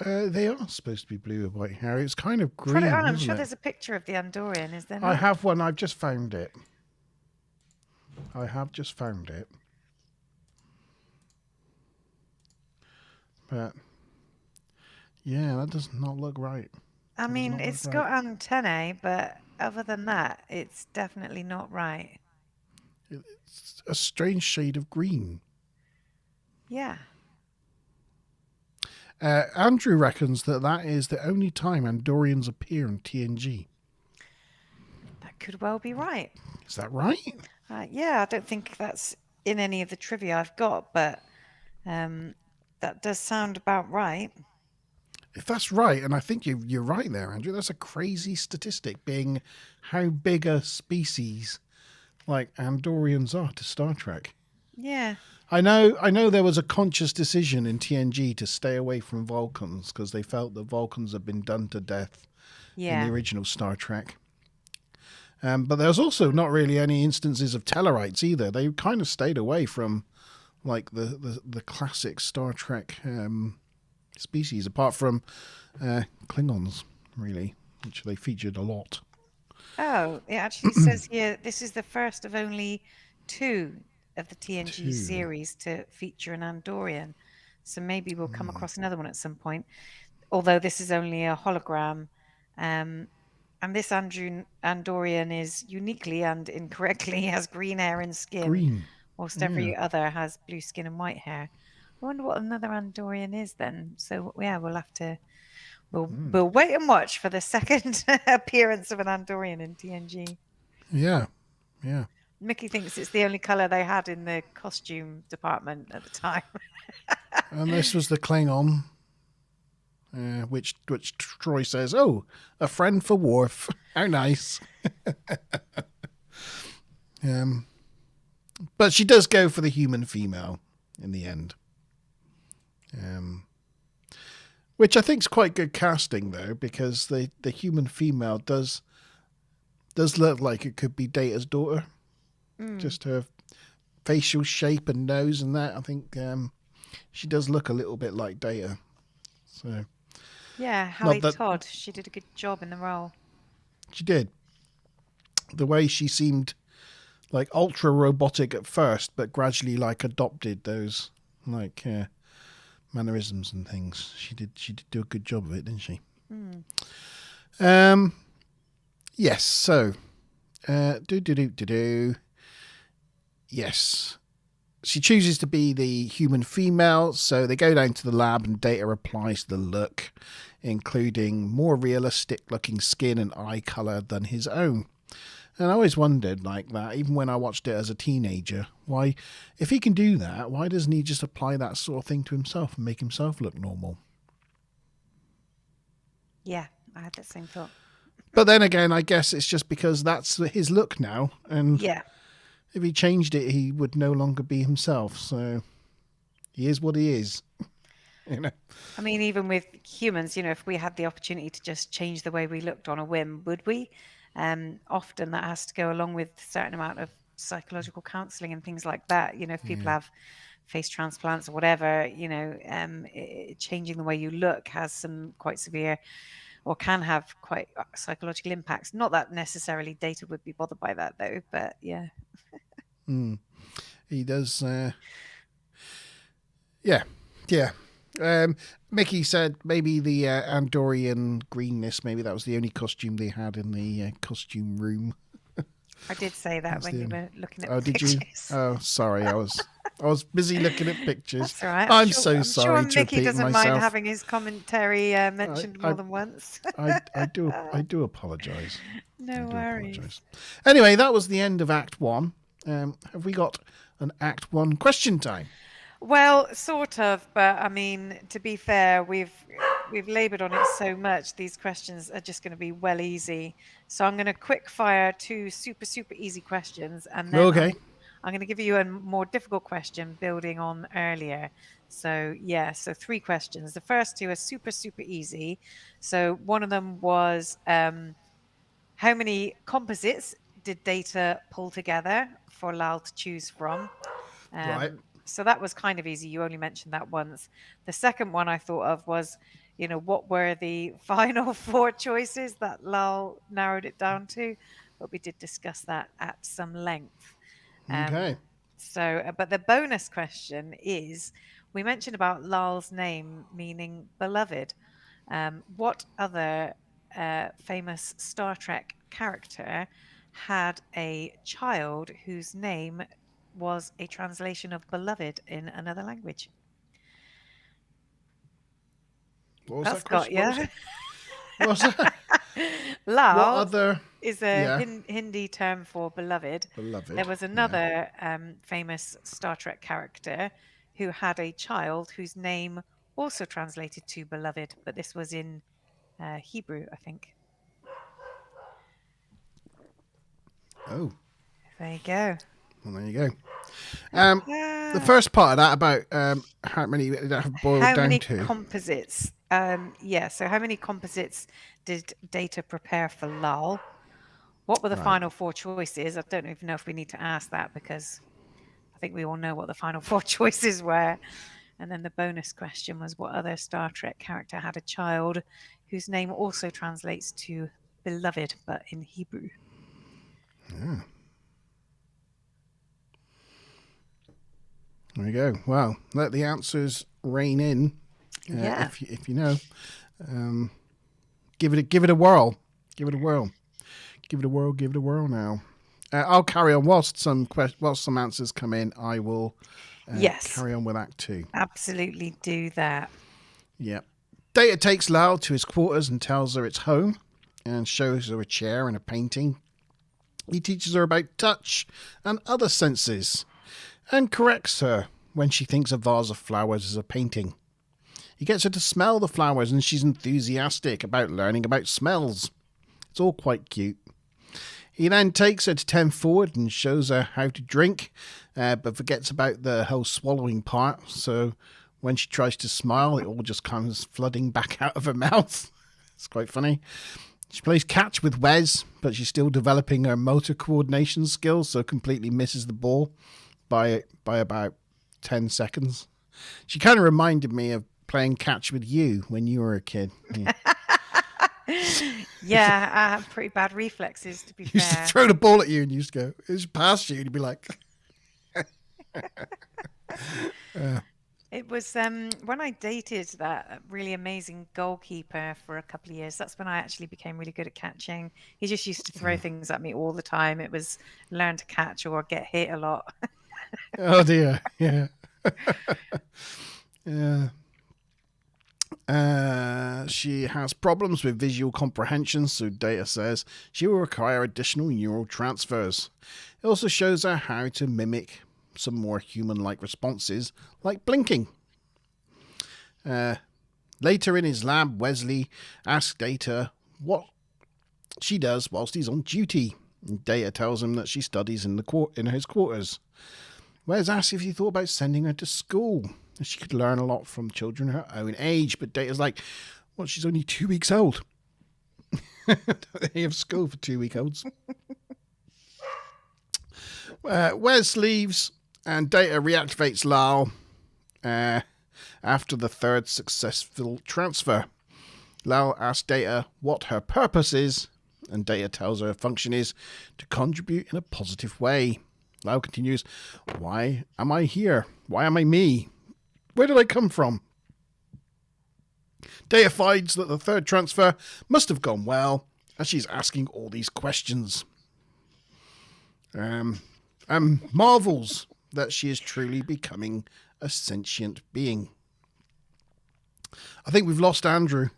They are supposed to be blue with white hair. It's kind of green. Put it on. I'm isn't sure it? there's a picture of the Andorian, is there not? I have one. I've just found it. But yeah, that does not look right. I mean, it's got antennae, but other than that, it's definitely not right. It's a strange shade of green. Yeah. Andrew reckons that is the only time Andorians appear in TNG. That could well be right. Is that right? Yeah, I don't think that's in any of the trivia I've got, but that does sound about right. If that's right, and I think you're right there, Andrew, that's a crazy statistic, being how big a species like Andorians are to Star Trek. Yeah. I know there was a conscious decision in TNG to stay away from Vulcans because they felt that Vulcans had been done to death in the original Star Trek. But there's also not really any instances of Tellarites either. They kind of stayed away from like the classic Star Trek species, apart from Klingons, really, which they featured a lot. Oh, it actually says here this is the first of only 2 of the TNG series to feature an Andorian. So maybe we'll come across another one at some point. Although this is only a hologram. And this Andorian is uniquely and incorrectly has green hair and skin. Whilst every other has blue skin and white hair. I wonder what another Andorian is then. So yeah, we'll have to we'll wait and watch for the second appearance of an Andorian in TNG. Yeah. Mickey thinks it's the only colour they had in the costume department at the time. And this was the Klingon, which Troy says, "Oh, a friend for Worf. How nice." But she does go for the human female in the end. Which I think is quite good casting, though, because the human female does look like it could be Data's daughter. Just her facial shape and nose and that. I think she does look a little bit like Data. So yeah, Hallie Todd. She did a good job in the role. She did. The way she seemed like ultra robotic at first, but gradually like adopted those like mannerisms and things. She did do a good job of it, didn't she? Yes. So, Yes. She chooses to be the human female, so they go down to the lab and Data applies the look, including more realistic looking skin and eye colour than his own. And I always wondered like that, even when I watched it as a teenager, why, if he can do that, why doesn't he just apply that sort of thing to himself and make himself look normal? Yeah, I had that same thought. But then again, I guess it's just because that's his look now, and if he changed it, he would no longer be himself. So he is what he is. You know. I mean, even with humans, if we had the opportunity to just change the way we looked on a whim, would we? Often that has to go along with a certain amount of psychological counselling and things like that. If people have face transplants or whatever, changing the way you look has some quite severe or can have quite psychological impacts. Not that necessarily Data would be bothered by that, though, but yeah. He does. Yeah. Mickey said maybe the Andorian greenness, maybe that was the only costume they had in the costume room. I did say that when you were looking at the pictures. Did you? Oh, sorry. I was busy looking at pictures. That's all right. I'm so sorry sure to Mickey repeat doesn't myself. mind having his commentary mentioned more than once. I do apologise. No worries. Apologise. Anyway, that was the end of Act 1. Have we got an Act 1 question time? Well, sort of, but I mean, to be fair, we've laboured on it so much. These questions are just going to be well easy. So I'm going to quick fire 2 super easy questions, and then I'm going to give you a more difficult question building on earlier. So 3 questions. The first 2 are super easy. So one of them was how many composites did Data pull together for Lal to choose from? Right. So that was kind of easy. You only mentioned that once. The second one I thought of was, what were the final 4 choices that Lal narrowed it down to? But we did discuss that at some length. So, but the bonus question is, we mentioned about Lal's name meaning beloved. What other famous Star Trek character had a child whose name was a translation of beloved in another language? What was That's that question? got you. What was that? Lal is a Hindi term for beloved. There was another famous Star Trek character who had a child whose name also translated to beloved, but this was in Hebrew, I think. Oh. There you go. Well, there you go. The first part of that about how many did that have boiled how down many to? composites? So how many composites did Data prepare for Lal? What were the final 4 choices? I don't even know if we need to ask that because I think we all know what the final 4 choices were. And then the bonus question was, what other Star Trek character had a child whose name also translates to beloved, but in Hebrew? Yeah. There you go. Well, let the answers rain in. If you know, give it a whirl. Give it a whirl. Give it a whirl. Give it a whirl now. I'll carry on whilst some answers come in. I will carry on with Act 2. Absolutely do that. Yeah. Data takes Lal to his quarters and tells her it's home and shows her a chair and a painting. He teaches her about touch and other senses and corrects her when she thinks a vase of flowers is a painting. He gets her to smell the flowers and she's enthusiastic about learning about smells. It's all quite cute. He then takes her to 10 forward and shows her how to drink, but forgets about the whole swallowing part. So when she tries to smile, it all just comes flooding back out of her mouth. It's quite funny. She plays catch with Wes, but she's still developing her motor coordination skills, so completely misses the ball by about 10 seconds. She kind of reminded me of playing catch with you when you were a kid. Yeah, I have pretty bad reflexes, to be fair. Used to throw the ball at you and you used to go, it's past you, and you'd be like... It was when I dated that really amazing goalkeeper for a couple of years. That's when I actually became really good at catching. He just used to throw things at me all the time. It was learn to catch or get hit a lot. Oh dear, yeah. Yeah. She has problems with visual comprehension, so Data says she will require additional neural transfers. It also shows her how to mimic some more human-like responses, like blinking. Later in his lab, Wesley asks Data what she does whilst he's on duty. And Data tells him that she studies in his quarters. Wes asks if he thought about sending her to school. She could learn a lot from children her own age, but Data's like, well, she's only 2 weeks old. They have school for 2-week-olds. Wes leaves, and Data reactivates Lal after the 3rd successful transfer. Lal asks Data what her purpose is, and Data tells her function is to contribute in a positive way. Lal continues, why am I here? Why am I me? Where did I come from? Data finds that the 3rd transfer must have gone well, as she's asking all these questions. Marvels that she is truly becoming a sentient being. I think we've lost Andrew.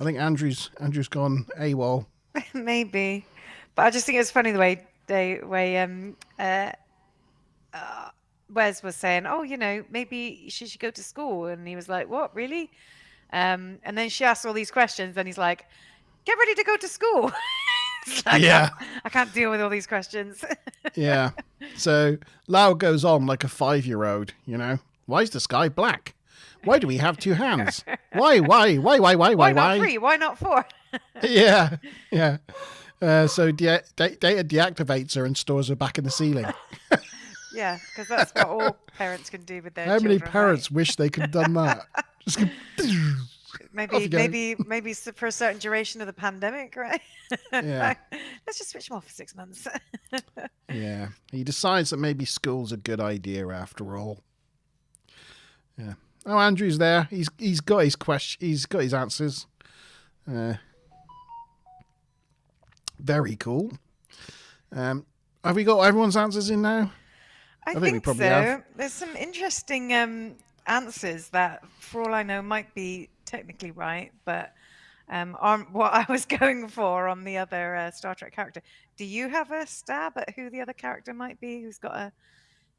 I think Andrew's gone AWOL. Maybe, but I just think it's funny the way Wes was saying, "Oh, maybe she should go to school," and he was like, "What, really?" And then she asked all these questions, and he's like, "Get ready to go to school." Like, yeah, I can't deal with all these questions. Yeah. So Lau goes on like a 5-year-old. Why is the sky black? Why do we have 2 hands? Why? Why not 3? Why not 4? Yeah. So Data deactivates her and stores her back in the ceiling. Yeah, because that's what all parents can do with their How children. many parents wish they could have done that? Just go, maybe for a certain duration of the pandemic, right? Yeah. Let's just switch them off for 6 months. Yeah. He decides that maybe school's a good idea after all. Yeah. Oh, Andrew's there. He's got his he's got his answers. Very cool. Have we got everyone's answers in now? I think we think probably so. have. There's some interesting answers that, for all I know, might be technically right, but aren't what I was going for on the other Star Trek character. Do you have a stab at who the other character might be who's got a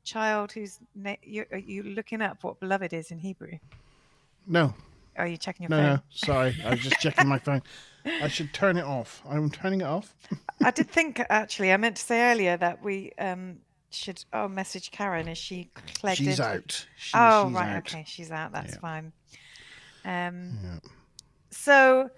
child who's... Are you looking up what beloved is in Hebrew? No. Are you checking your No, phone? no. Sorry. I was just checking my phone. I should turn it off. I'm turning it off. I did think, actually, I meant to say earlier that we should message Karen. Is she clegged She's into out. She's right. out. Okay, she's out. That's Yeah. fine. Yeah. So,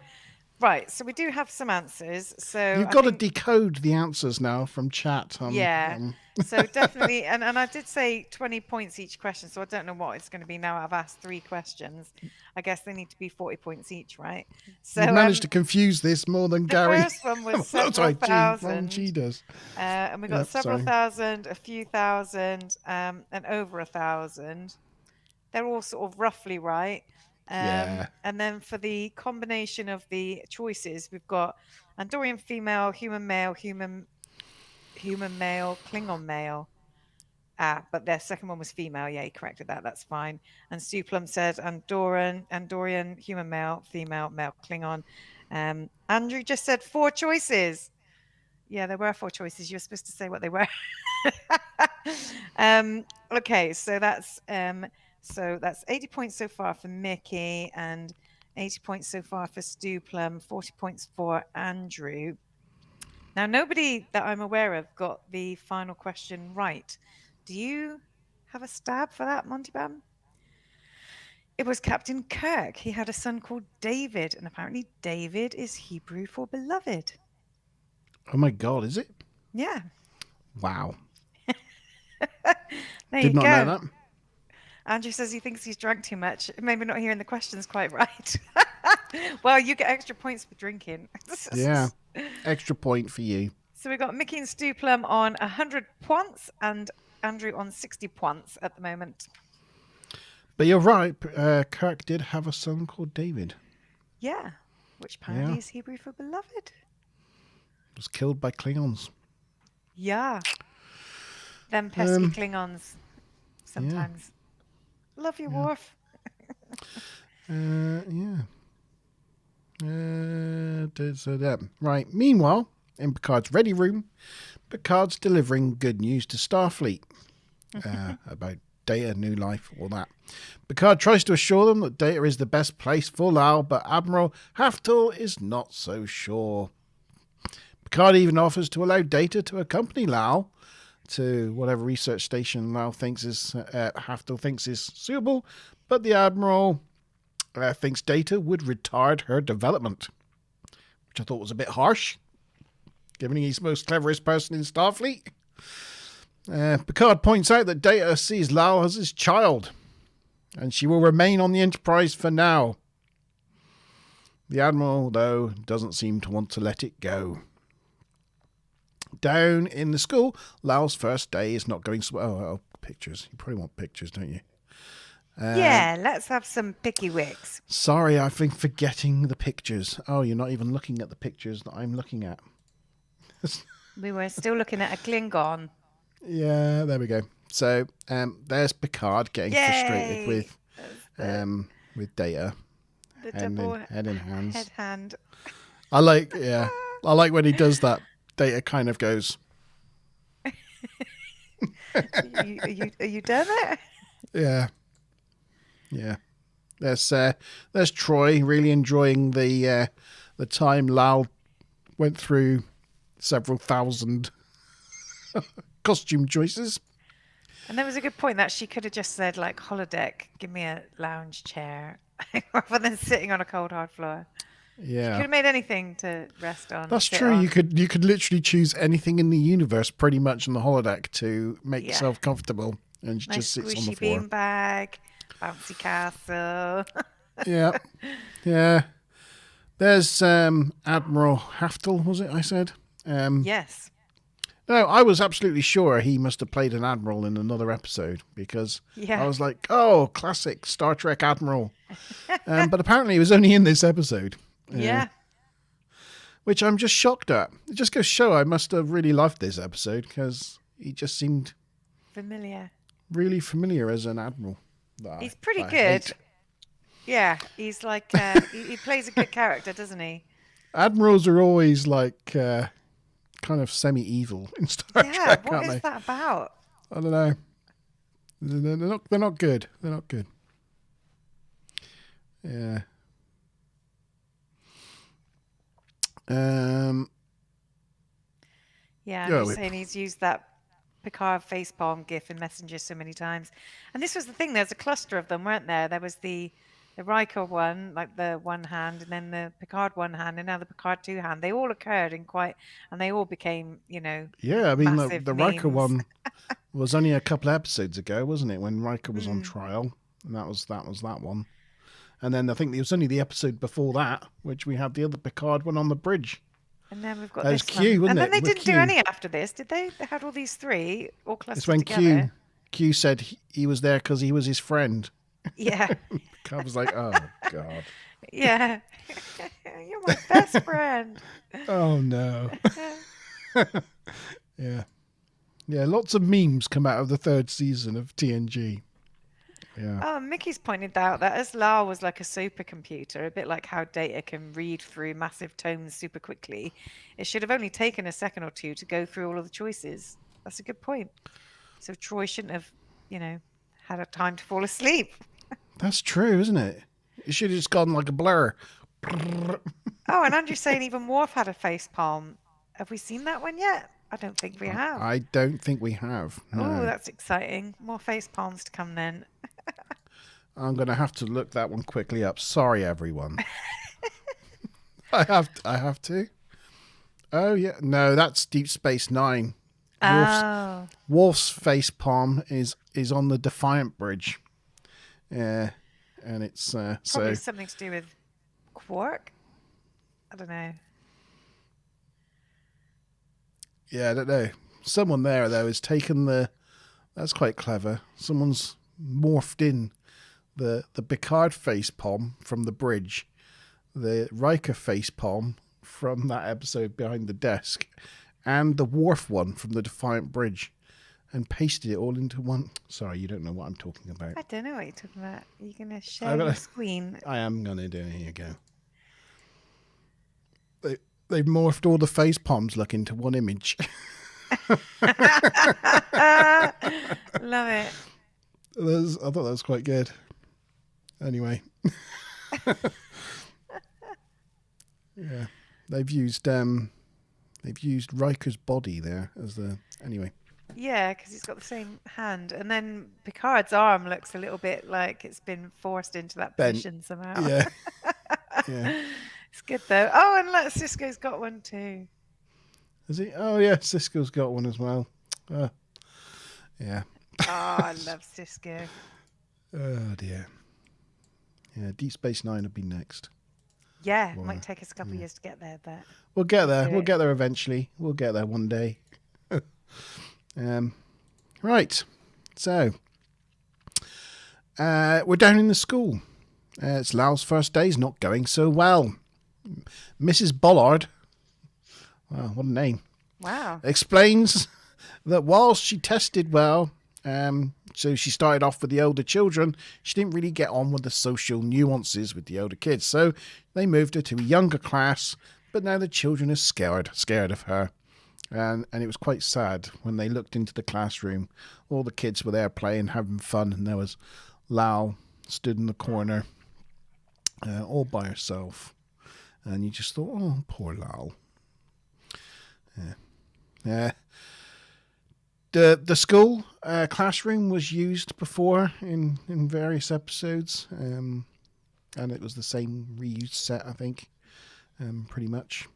right. So we do have some answers. So You've got to decode the answers now from chat. Yeah. So definitely, and I did say 20 points each question, so I don't know what it's going to be now. I've asked 3 questions. I guess they need to be 40 points each, right? So you managed to confuse this more than Gary. The first one was several thousand. She does. And we got several thousand, a few thousand, and over 1,000. They're all sort of roughly right. Yeah. And then for the combination of the choices, we've got Andorian female, human male, human male, Klingon male. But their second one was female. Yeah, he corrected that. That's fine. And Suplum said Andorian, human male, female, male, Klingon. Andrew just said 4 choices. Yeah, there were 4 choices. You were supposed to say what they were. Okay, so that's 80 points so far for Mickey and 80 points so far for Stuplum, 40 points for Andrew. Now, nobody that I'm aware of got the final question right. Do you have a stab for that, Monty Bam? It was Captain Kirk. He had a son called David, and apparently David is Hebrew for beloved. Oh my God, is it? Yeah. Wow. Did not know that. Andrew says he thinks he's drunk too much. Maybe not hearing the questions quite right. Well, you get extra points for drinking. Yeah. Extra point for you. So we've got Mickey and Stuplum on 100 points and Andrew on 60 points at the moment. But you're right. Kirk did have a son called David. Yeah. Which apparently is Hebrew for beloved. Was killed by Klingons. Yeah. Them pesky Klingons. Sometimes. Yeah. Love you, Worf. Yeah. Right. Meanwhile, in Picard's ready room, Picard's delivering good news to Starfleet about Data, new life, all that. Picard tries to assure them that Data is the best place for Lal, but Admiral Haftel is not so sure. Picard even offers to allow Data to accompany Lal to whatever research station Haftel thinks is suitable, but the Admiral thinks Data would retard her development, which I thought was a bit harsh, given he's the most cleverest person in Starfleet. Picard points out that Data sees Lal as his child, and she will remain on the Enterprise for now. The Admiral, though, doesn't seem to want to let it go. Down in the school, Lal's first day is not going so well. Oh, pictures. You probably want pictures, don't you? Yeah, let's have some picky wicks. Sorry, I've been forgetting the pictures. Oh, you're not even looking at the pictures that I'm looking at. We were still looking at a Klingon. Yeah, there we go. So there's Picard getting frustrated with Data. The head in hands. Head hand. I like when he does that. Data kind of goes. Are you done it? Yeah. Yeah. There's Troy really enjoying the time Lal went through several thousand costume choices. And there was a good point that she could have just said, like, holodeck, give me a lounge chair, rather than sitting on a cold hard floor. Yeah. She could have made anything to rest on. That's true. On. You could literally choose anything in the universe pretty much on the holodeck to make yourself comfortable, and she just sits on the floor. Squishy beanbag, bouncy castle. Yeah. Yeah. There's Admiral Haftel, was it I said? Yes. No, I was absolutely sure he must have played an admiral in another episode because I was like, oh, classic Star Trek admiral. But apparently he was only in this episode. Yeah. Which I'm just shocked at. It just goes to show I must have really loved this episode because he just seemed familiar. Really familiar as an admiral. He's pretty good. Yeah, he's like, he plays a good character, doesn't he? Admirals are always like kind of semi-evil in Star Trek, what aren't is they? that about? I don't know. They're not good. They're not good. Yeah. Yeah, Yeah, I'm just saying he's used that Picard facepalm gif in Messenger so many times. And this was the thing, there's a cluster of them, weren't there? There was the Riker one, like the one hand, and then the Picard one hand, and now the Picard two hand. They all occurred and they all became, Yeah, I mean, massive the Riker memes. one was only a couple of episodes ago, wasn't it? When Riker was on trial, and that was that one. And then I think it was only the episode before that, which we had the other Picard one on the bridge. And then we've got That was this Q, one. wasn't And then it? they With didn't do Q. any after this, did they? They had all these three all clustered It's when together. Q said he was there because he was his friend. Yeah. I was like, oh, God. Yeah. You're my best friend. Oh, no. Yeah. Yeah, lots of memes come out of the third season of TNG. Yeah. Oh, Mickey's pointed out that as Lal was like a supercomputer, a bit like how Data can read through massive tomes super quickly, it should have only taken a second or two to go through all of the choices. That's a good point. So Troy shouldn't have, had a time to fall asleep. That's true, isn't it? It should have just gone like a blur. Oh, and Andrew's saying even Worf had a face palm. Have we seen that one yet? I don't think we have. I don't think we have. No. Oh, that's exciting. More face palms to come then. I'm going to have to look that one quickly up. Sorry, everyone. I have to. Oh, yeah. No, that's Deep Space Nine. Oh. Worf's face palm is on the Defiant Bridge. And it's Probably so something to do with Quark? I don't know. yeah, I don't know. Someone there though has taken that's quite clever. Someone's morphed in the Picard face palm from the bridge, the Riker face palm from that episode Behind the Desk, and the Worf one from the Defiant Bridge, and pasted it all into one. Sorry, you don't know what I'm talking about. I don't know what you're talking about. Are you going to share your screen? I am going to do it. Here you go. They've morphed all the face palms look into one image. Love it. I thought that was quite good. Anyway. Yeah. They've used Riker's body there as the anyway. Yeah, because he's got the same hand. And then Picard's arm looks a little bit like it's been forced into that Bent. position somehow. Yeah. Yeah. It's good though. Oh, and look, Cisco's got one too. Is he? Oh yeah, Cisco's got one as well. Yeah. Oh, I love Cisco. Oh dear. Yeah, Deep Space Nine will be next. Yeah, it might take us a couple of years to get there, but We'll get there. do We'll it. get there eventually. We'll get there one day. Right. So we're down in the school. It's Lal's first day. He's not going so well. Mrs. Bollard, wow, what a name, wow. explains that whilst she tested well, so she started off with the older children, she didn't really get on with the social nuances with the older kids. So they moved her to a younger class, but now the children are scared of her. And it was quite sad when they looked into the classroom. All the kids were there playing, having fun, and there was Lal stood in the corner, all by herself. And you just thought, oh, poor Lal. Yeah. The school classroom was used before in various episodes, and it was the same reused set, I think, pretty much.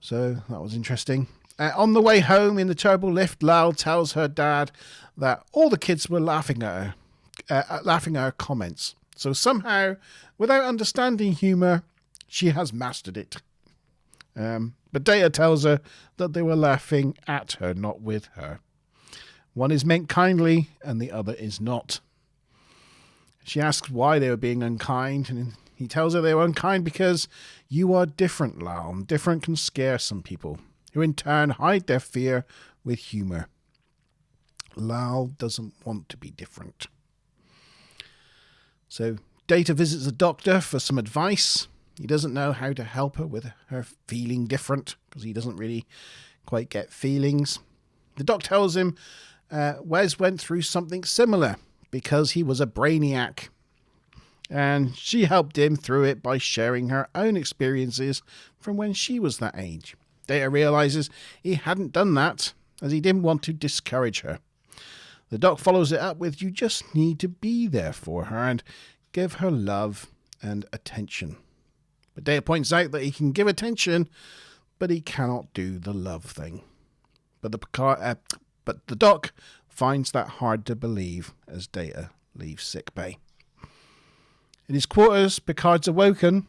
So that was interesting. On the way home in the turbo lift, Lal tells her dad that all the kids were laughing at her comments. So somehow, without understanding humour, she has mastered it. But Data tells her that they were laughing at her, not with her. One is meant kindly, and the other is not. She asks why they were being unkind, and he tells her they were unkind because you are different, Lal, and different can scare some people, who in turn hide their fear with humour. Lal doesn't want to be different. So Data visits a doctor for some advice. He doesn't know how to help her with her feeling different, because he doesn't really quite get feelings. The doc tells him Wes went through something similar, because he was a brainiac. And she helped him through it by sharing her own experiences from when she was that age. Data realizes he hadn't done that, as he didn't want to discourage her. The Doc follows it up with, you just need to be there for her and give her love and attention. But Data points out that he can give attention, but he cannot do the love thing. But the Doc finds that hard to believe as Data leaves sickbay. In his quarters, Picard's awoken,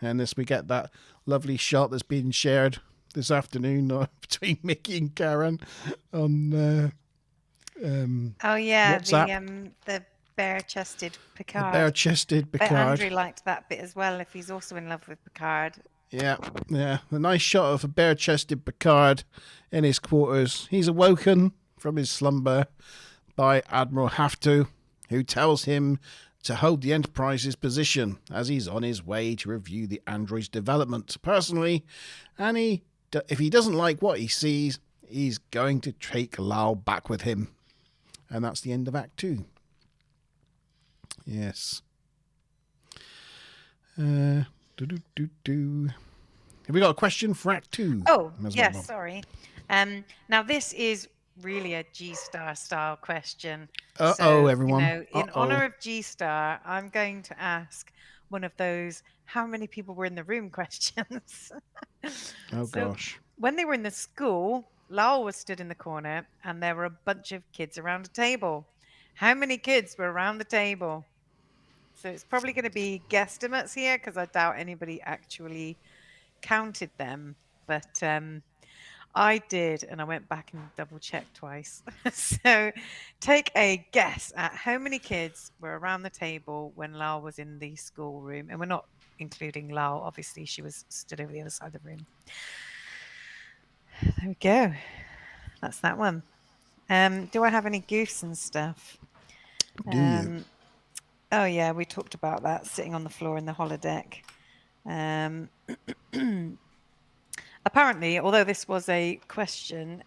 and this we get that lovely shot that's been shared this afternoon between Mickey and Karen on WhatsApp. The bare-chested Picard. The bare-chested Picard. But Andrew liked that bit as well, if he's also in love with Picard. Yeah. The nice shot of a bare-chested Picard in his quarters. He's awoken from his slumber by Admiral Haftel, who tells him to hold the Enterprise's position as he's on his way to review the android's development personally, and if he doesn't like what he sees, he's going to take Lal back with him. And that's the end of Act 2. Yes. Have we got a question for Act 2? Oh, yes, sorry. Now, this is really a G-Star style question. Everyone. In honor of G-Star, I'm going to ask one of those how many people were in the room questions. Gosh. When they were in the school, Lal was stood in the corner and there were a bunch of kids around a table. How many kids were around the table? So it's probably going to be guesstimates here because I doubt anybody actually counted them. But I did, and I went back and double-checked twice. So take a guess at how many kids were around the table when Lal was in the schoolroom. And we're not including Lal, obviously. She was stood over the other side of the room. There we go. That's that one. Do I have any goofs and stuff? Do you? Oh, yeah, we talked about that, sitting on the floor in the holodeck. Apparently, although this was a question,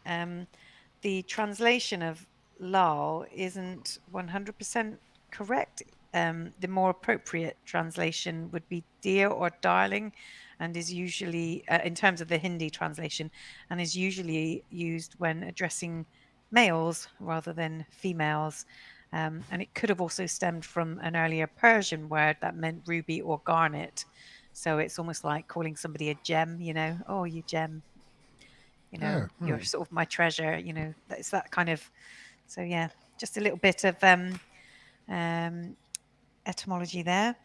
the translation of Lal isn't 100% correct. The more appropriate translation would be dear or darling, and is usually, in terms of the Hindi translation, and is usually used when addressing males rather than females. And it could have also stemmed from an earlier Persian word that meant ruby or garnet. So it's almost like calling somebody a gem, oh, you gem, you're sort of my treasure, it's that kind of, so yeah, just a little bit of etymology there.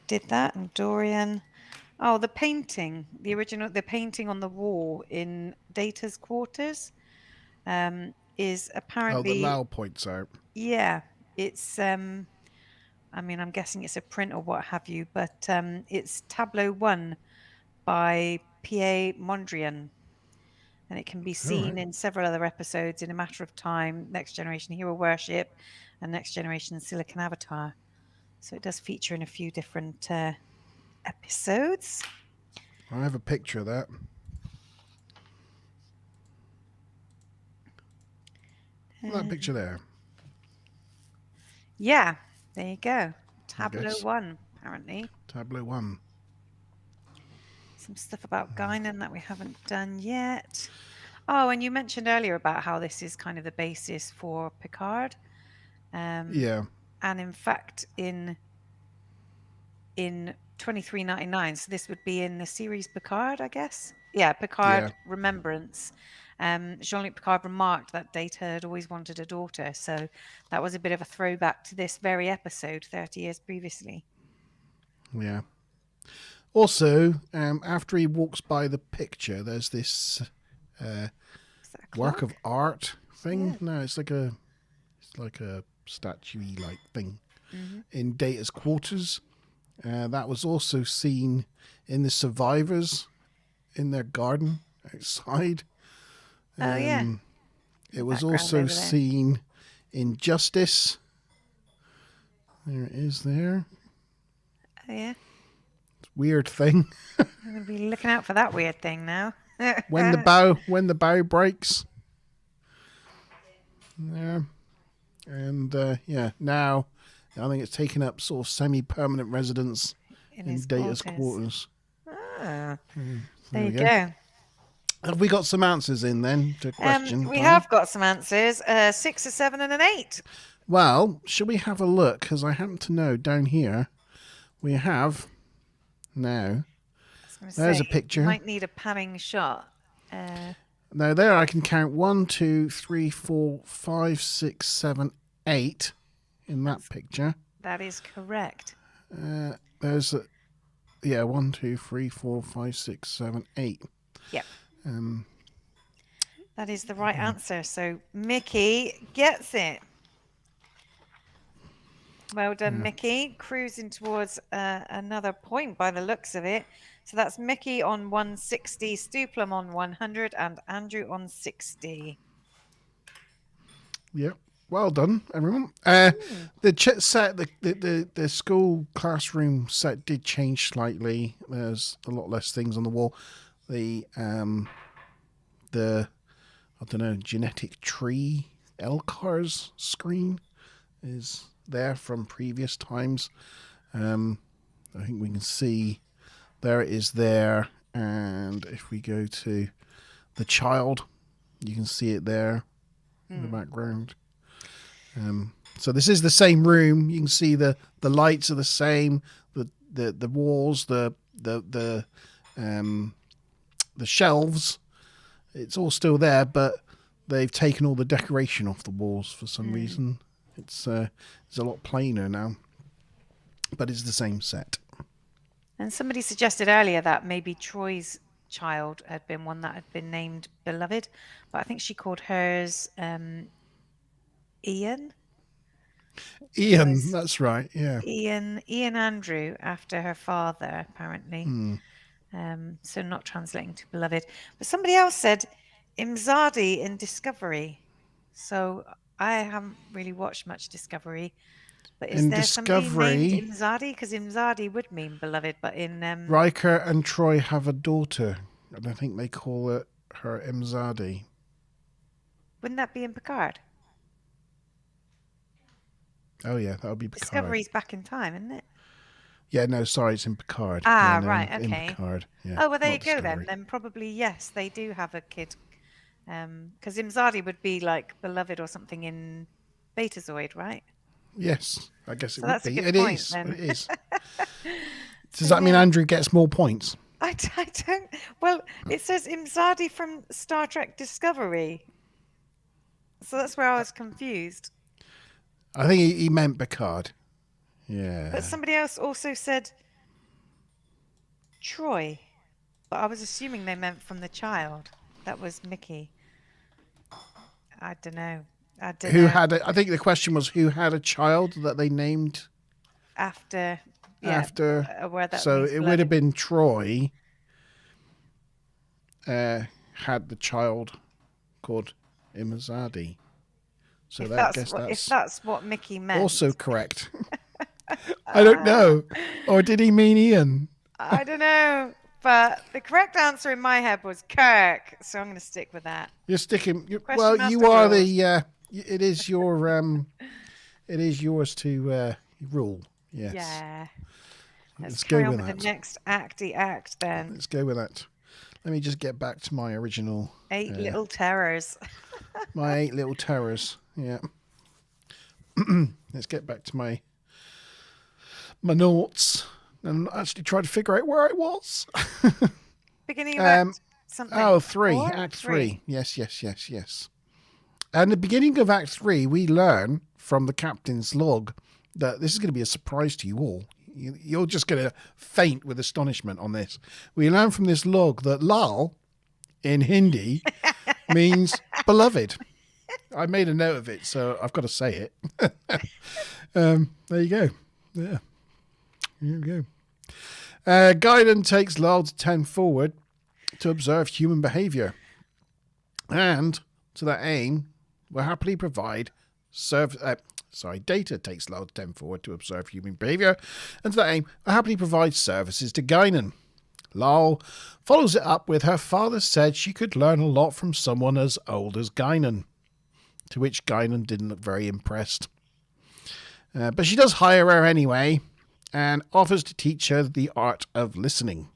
Did that, and Dorian. Oh, the painting, the painting on the wall in Data's quarters is apparently... Oh, the Lal points out. Yeah, it's... I'm guessing it's a print or what have you, but it's Tableau 1 by P.A. Mondrian. And it can be seen in several other episodes in A Matter of Time, Next Generation Hero Worship, and Next Generation Silicon Avatar. So it does feature in a few different episodes. I have a picture of that. That picture there. Yeah, there you go. Tableau 1, apparently. Tableau 1. Some stuff about Guinan that we haven't done yet. Oh, and you mentioned earlier about how this is kind of the basis for Picard. Yeah. And in fact, in 2399, so this would be in the series Picard, I guess. Yeah, Picard Remembrance. Jean-Luc Picard remarked that Data had always wanted a daughter, so that was a bit of a throwback to this very episode 30 years previously. Yeah. Also, after he walks by the picture, there's this work of art thing. Yeah. No, it's like a statue-y like thing in Data's quarters. That was also seen in the survivors in their garden outside. It was also seen in Justice. There it is there. Oh, yeah. Weird thing. I'm going to be looking out for that weird thing now. when the bow breaks. Yeah. And now I think it's taken up sort of semi-permanent residence in Data's quarters. Ah, there you go. Have we got some answers in then to question? We have got some answers. 6, a 7, and an 8. Well, shall we have a look? Because I happen to know down here we have now. There's a picture. Might need a panning shot. Now there I can count 1, 2, 3, 4, 5, 6, 7, 8 in that picture. That is correct. There's 1, 2, 3, 4, 5, 6, 7, 8. Yep. That is the right answer. So Mickey gets it. Well done, Mickey. Cruising towards another point by the looks of it. So that's Mickey on 160, Stuplum on 100, and Andrew on 60. Yep. Well done, everyone. The set, the school classroom set did change slightly. There's a lot less things on the wall. The I don't know, genetic tree Elcar's screen is there from previous times. I think we can see there it is there, and if we go to the child, you can see it there in the background. So this is the same room. You can see the lights are the same, the walls, the shelves. It's all still there, but they've taken all the decoration off the walls for some reason. It's a lot plainer now, but it's the same set. And somebody suggested earlier that maybe Troy's child had been one that had been named Beloved, but I think she called hers Ian. Ian, that's right. Yeah. Ian Andrew after her father, apparently. So not translating to Beloved. But somebody else said Imzadi in Discovery. So I haven't really watched much Discovery. But is there somebody named Imzadi? Because Imzadi would mean beloved, but in Riker and Troy have a daughter, and I think they call her Imzadi. Wouldn't that be in Picard? Oh yeah, that would be Picard. Discovery's back in time, isn't it? Yeah, no, sorry, it's in Picard. Ah, no, right, in okay. Picard. Yeah, oh well, there you go Discovery. then. Then probably yes, they do have a kid. Because Imzadi would be like beloved or something in Betazoid, right? Yes, I guess it So would that's a be. good It point, is. then. It is. Does that mean Andrew gets more points? I don't. Well, it says Imzadi from Star Trek Discovery. So that's where I was confused. I think he meant Picard. Yeah. But somebody else also said Troy. But I was assuming they meant from the child. That was Mickey. I don't know. I think the question was who had a child that they named after. Where that so it would have been Troy had the child called Imzadi. So if that's what Mickey meant. Also correct. I don't know. Or did he mean Ian? I don't know. But the correct answer in my head was Kirk. So I'm going to stick with that. You're sticking. Well, you are the. It is your. It is yours to rule. Yes. Yeah. Let's go carry with on that. with the next acty act then. Let's go with that. Let me just get back to my original. 8 Little Terrors. My 8 Little Terrors. Yeah. Let's get back to my notes and actually try to figure out where I was. Beginning of act something. Oh, 3. Four? Act 3. Yes. And the beginning of Act 3, we learn from the captain's log that this is going to be a surprise to you all. You're just going to faint with astonishment on this. We learn from this log that Lal, in Hindi, means beloved. I made a note of it, so I've got to say it. There you go. Yeah. Here we go. Guinan takes Lal to 10 forward to observe human behavior. And to that aim, will happily provide Data takes Lal to 10 forward to observe human behavior, and to that aim, will happily provide services to Guinan. Lal follows it up with her father said she could learn a lot from someone as old as Guinan. to which Guinan didn't look very impressed. But she does hire her anyway and offers to teach her the art of listening,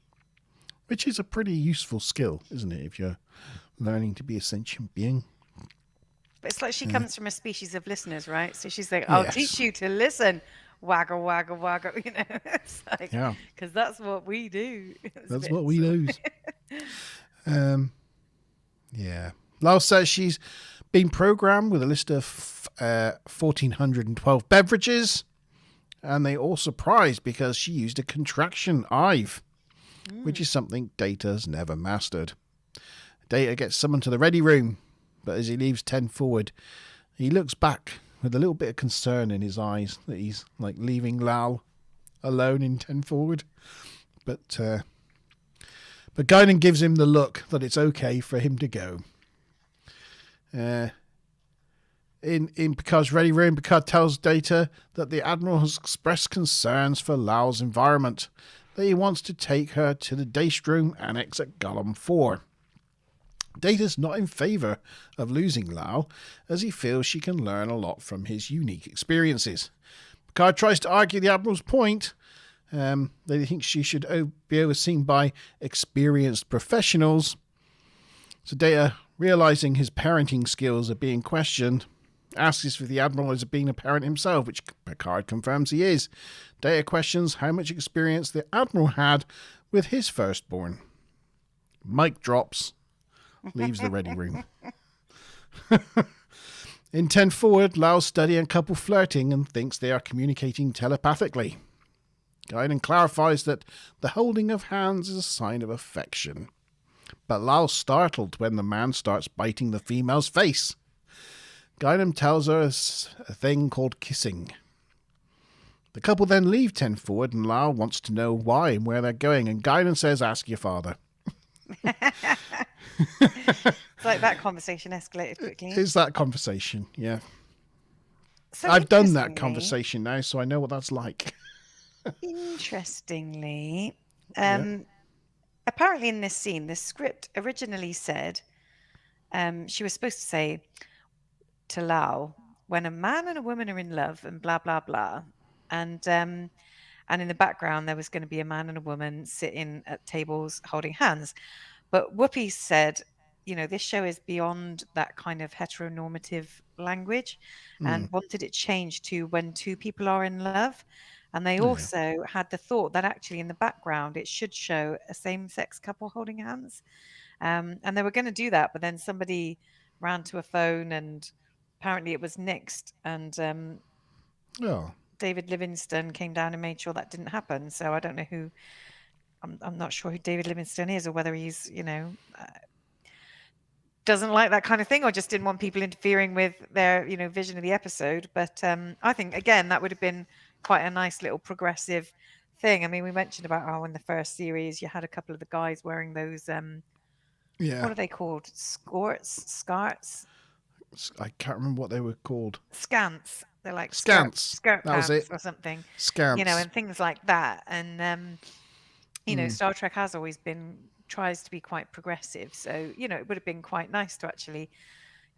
which is a pretty useful skill, isn't it, if you're learning to be a sentient being. But it's like she comes from a species of listeners, right? So she's like, I'll teach you to listen. Waggle, waggle, waggle. You know, it's like, because that's what we do. That's what we do. Lyle says she's been programmed with a list of 1,412 beverages, and they're all surprised because she used a contraction Ive, which is something Data's never mastered. Data gets summoned to the ready room, but as he leaves 10 forward, he looks back with a little bit of concern in his eyes that he's like leaving Lal alone in 10 forward. But Guinan gives him the look that it's okay for him to go. In Picard's ready room, Picard tells Data that the Admiral has expressed concerns for Lal's environment, that he wants to take her to the Daystrom Annex at Golem 4. Data's not in favour of losing Lal, as he feels she can learn a lot from his unique experiences. Picard tries to argue the Admiral's point, that he thinks she should be overseen by experienced professionals. So Data, realising his parenting skills are being questioned, asks if the Admiral is being a parent himself, which Picard confirms he is. Data questions how much experience the Admiral had with his firstborn. Mic drops. Leaves the ready room. In 10 forward, Lal's studying a couple flirting and thinks they are communicating telepathically. Guinan clarifies that the holding of hands is a sign of affection. But Lal's startled when the man starts biting the female's face. Guinan tells her it's a thing called kissing. The couple then leave 10 forward and Lal wants to know why and where they're going, and Guinan says, ask your father. It's like that conversation escalated quickly. Is that conversation, yeah. So I've done that conversation now, so I know what that's like. Interestingly, apparently in this scene, the script originally said she was supposed to say to Lal, when a man and a woman are in love and blah, blah, blah. And in the background, there was going to be a man and a woman sitting at tables holding hands. But Whoopi said, you know, this show is beyond that kind of heteronormative language and wanted it changed to when two people are in love. And they also had the thought that actually in the background, it should show a same-sex couple holding hands. And they were going to do that, but then somebody ran to a phone and apparently it was nixed. And David Livingston came down and made sure that didn't happen. So I don't know who... I'm not sure who David Livingston is, or whether he's, you know, doesn't like that kind of thing, or just didn't want people interfering with their, you know, vision of the episode. But I think, again, that would have been quite a nice little progressive thing. I mean, we mentioned about how in the first series you had a couple of the guys wearing those, what are they called? Scarts? I can't remember what they were called. Scants. They're like Scants. Skirt that was pants it. or something. Scants. You know, and things like that. And, you know, Star Trek has always tries to be quite progressive. So, you know, it would have been quite nice to actually,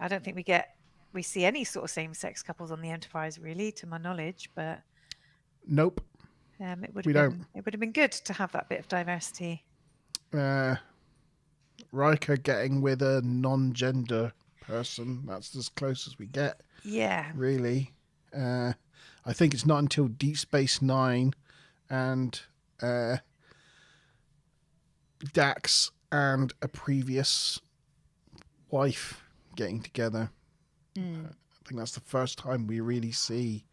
I don't think we see any sort of same-sex couples on the Enterprise, really, to my knowledge, but nope. It would have been good to have that bit of diversity. Riker getting with a non-gender person, that's as close as we get. Yeah. Really. I think it's not until Deep Space Nine and Dax and a previous wife getting together. I think that's the first time we really see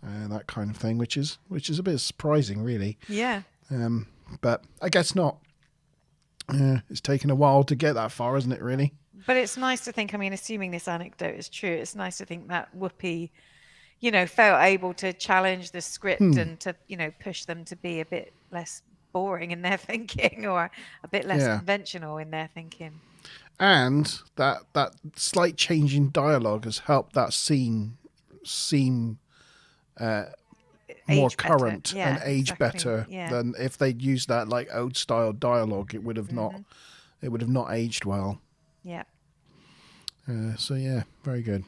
that kind of thing, which is a bit surprising, really. Yeah. But I guess not. It's taken a while to get that far, isn't it, really? But it's nice to think, I mean, assuming this anecdote is true, it's nice to think that Whoopi, you know, felt able to challenge the script and to, you know, push them to be a bit less boring in their thinking, or a bit less conventional in their thinking. And that slight change in dialogue has helped that scene seem more current and age better than if they'd used that like old style dialogue. It would have not aged well. Yeah. So yeah, very good.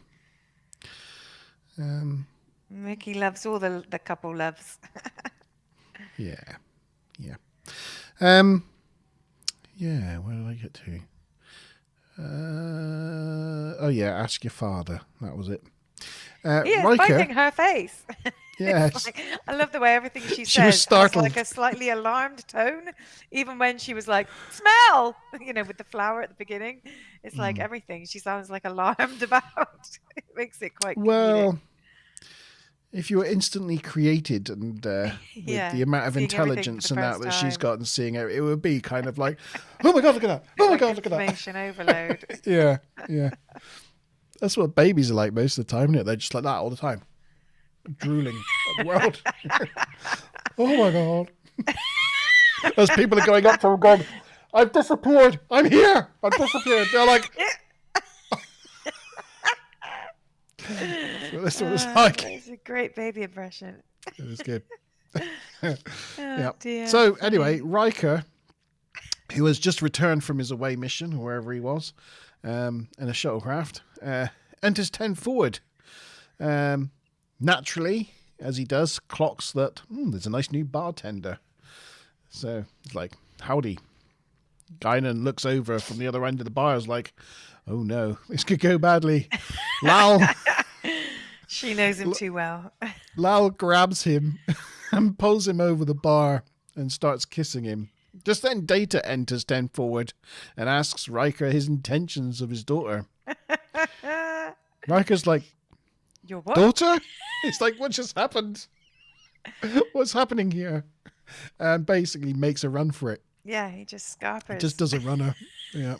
Mickey loves all the couple loves. Yeah. Yeah, where did I get to? Oh yeah, ask your father. That was it. He is Riker, finding her face. yes. Like, I love the way everything she She was says has startled. like a slightly alarmed tone. Even when she was like, smell, with the flower at the beginning. It's like everything she sounds like alarmed about. It makes it quite comedic. Well, if you were instantly created and with the amount of seeing everything for intelligence the and that first she's time. got and seeing it would be kind of like, oh my God, look at that. Oh my God, look at that. Information overload. Yeah. That's what babies are like most of the time, isn't it? They're just like that all the time. Drooling at the world. Oh my God. As people are going up to them going, I've disappeared. I'm here. I've disappeared. They're like... That's what it's like. It's a great baby impression. It was good. Dear. So anyway, Riker, who has just returned from his away mission, or wherever he was, in a shuttlecraft, enters 10 forward. Naturally, as he does, clocks that there's a nice new bartender. So he's like, howdy. Guinan looks over from the other end of the bar, is like, oh no, this could go badly. Lal She knows him too well. Lal grabs him and pulls him over the bar and starts kissing him. Just then Data enters 10 forward and asks Riker his intentions of his daughter. Riker's like, Your what? daughter? It's like, what just happened? What's happening here? And basically makes a run for it. Yeah, he just scarpers. Just does a runner. Yeah.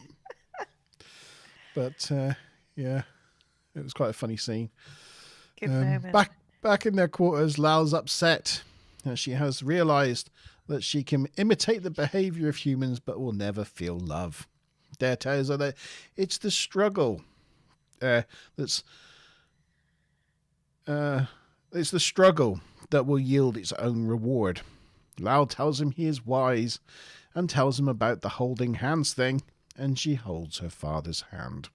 But, yeah, it was quite a funny scene. Good moment. Back in their quarters, Lal's upset. She has realized that she can imitate the behavior of humans but will never feel love. Dare tells her that it's the struggle it's the struggle that will yield its own reward. Lal tells him he is wise and tells him about the holding hands thing, and she holds her father's hand.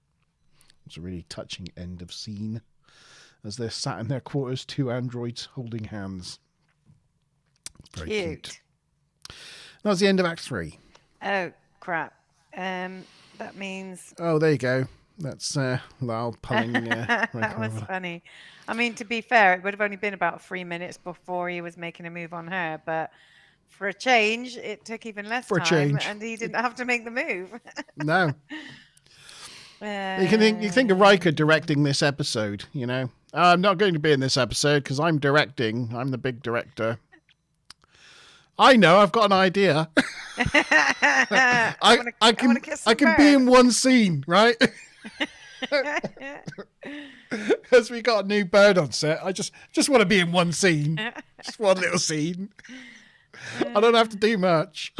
It's a really touching end of scene as they're sat in their quarters, two androids holding hands. Very cute. That was the end of Act 3. Oh, crap. That means... Oh, there you go. That's Lal pulling... that was funny. I mean, to be fair, it would have only been about 3 minutes before he was making a move on her, but for a change, it took even less time, and he didn't have to make the move. No. You think of Riker directing this episode, I'm not going to be in this episode because I'm directing. I'm the big director. I know, I've got an idea. I can be in one scene, right? As we got a new bird on set, I just want to be in one scene. Just one little scene. I don't have to do much.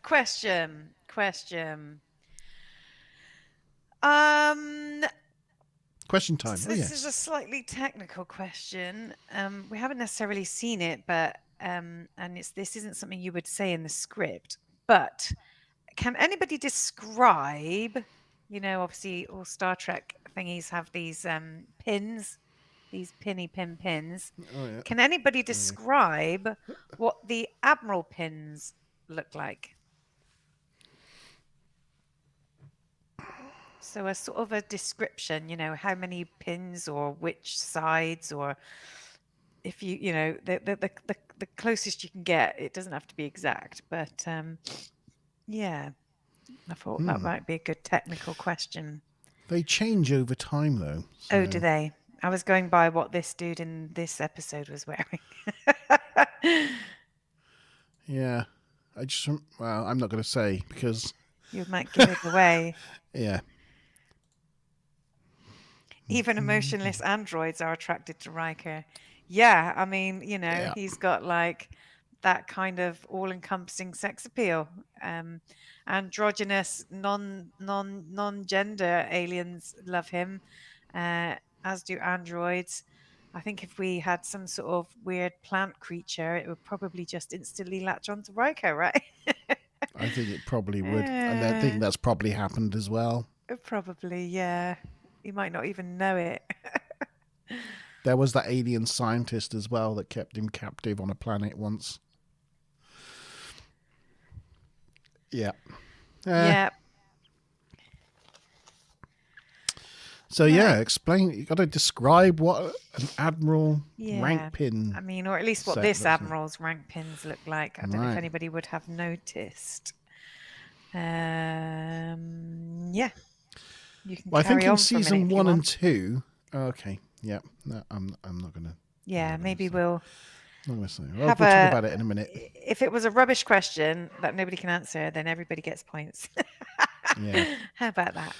Question. Question time. So this is a slightly technical question. We haven't necessarily seen it, but this isn't something you would say in the script. But can anybody describe? Obviously, all Star Trek thingies have these pins, these pin pins. Oh, yeah. Can anybody describe what the Admiral pins look like? So a sort of a description, how many pins or which sides, or if the closest you can get. It doesn't have to be exact, but yeah, I thought that might be a good technical question. They change over time, though. So. Oh, do they? I was going by what this dude in this episode was wearing. Yeah, I'm not going to say because you might give it away. Yeah. Even emotionless androids are attracted to Riker. Yeah, I mean, he's got like that kind of all-encompassing sex appeal. Androgynous, non-gender aliens love him, as do androids. I think if we had some sort of weird plant creature, it would probably just instantly latch onto Riker, right? I think it probably would, and I think that's probably happened as well. Probably, yeah. You might not even know it. There was that alien scientist as well that kept him captive on a planet once. Yeah. Yeah. So explain. You got to describe what an admiral rank pin. I mean, or at least what this admiral's rank pins look like. I don't know if anybody would have noticed. Yeah. You can. Well, I think carry on in season 1 and 2. Okay. Yeah. No, I'm not gonna. Yeah, maybe we'll. I'm gonna say. We'll talk about it in a minute. If it was a rubbish question that nobody can answer, then everybody gets points. Yeah. How about that?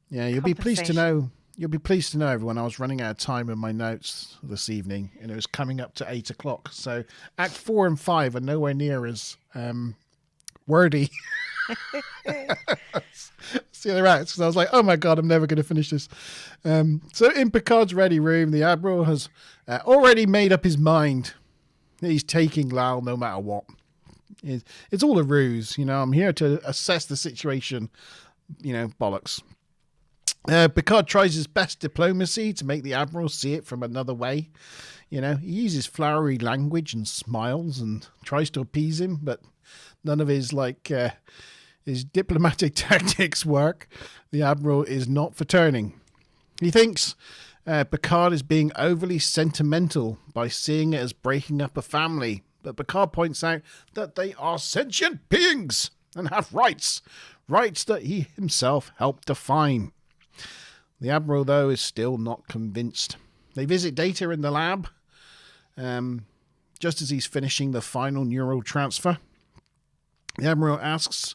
Yeah, you'll be pleased to know. You'll be pleased to know, everyone. I was running out of time in my notes this evening, and it was coming up to 8 o'clock. So Act 4 and 5 are nowhere near as wordy. It's the other acts. So I was like, oh my God, I'm never going to finish this. So in Picard's ready room, the Admiral has already made up his mind. He's taking Lal no matter what. It's all a ruse. I'm here to assess the situation. Bollocks. Picard tries his best diplomacy to make the Admiral see it from another way. He uses flowery language and smiles and tries to appease him, but none of his his diplomatic tactics work. The Admiral is not for turning. He thinks Picard is being overly sentimental by seeing it as breaking up a family, but Picard points out that they are sentient beings and have rights that he himself helped define. The Admiral, though, is still not convinced. They visit Data in the lab, just as he's finishing the final neural transfer. The Admiral asks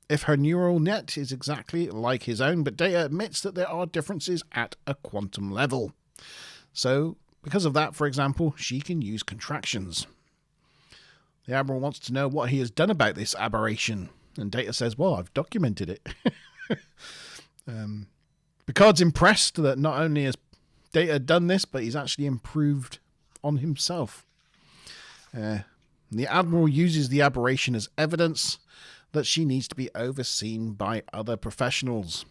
if her neural net is exactly like his own, but Data admits that there are differences at a quantum level. So, because of that, for example, she can use contractions. The Admiral wants to know what he has done about this aberration, and Data says, well, I've documented it. Picard's impressed that not only has Data done this, but he's actually improved on himself. The Admiral uses the aberration as evidence that she needs to be overseen by other professionals.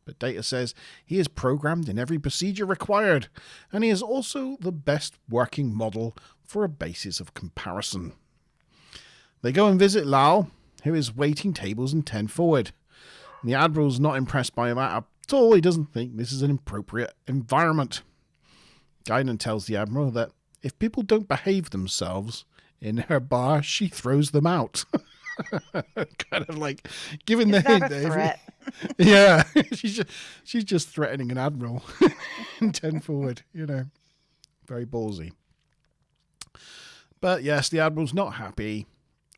But Data says he is programmed in every procedure required, and he is also the best working model for a basis of comparison. They go and visit Lal, who is waiting tables and 10 forward. The Admiral's not impressed by that at all. He doesn't think this is an appropriate environment. Guinan tells the Admiral that if people don't behave themselves in her bar, she throws them out. Kind of like giving the hint. Threat? Yeah, she's just threatening an Admiral in 10 forward. Very ballsy. But yes, the Admiral's not happy,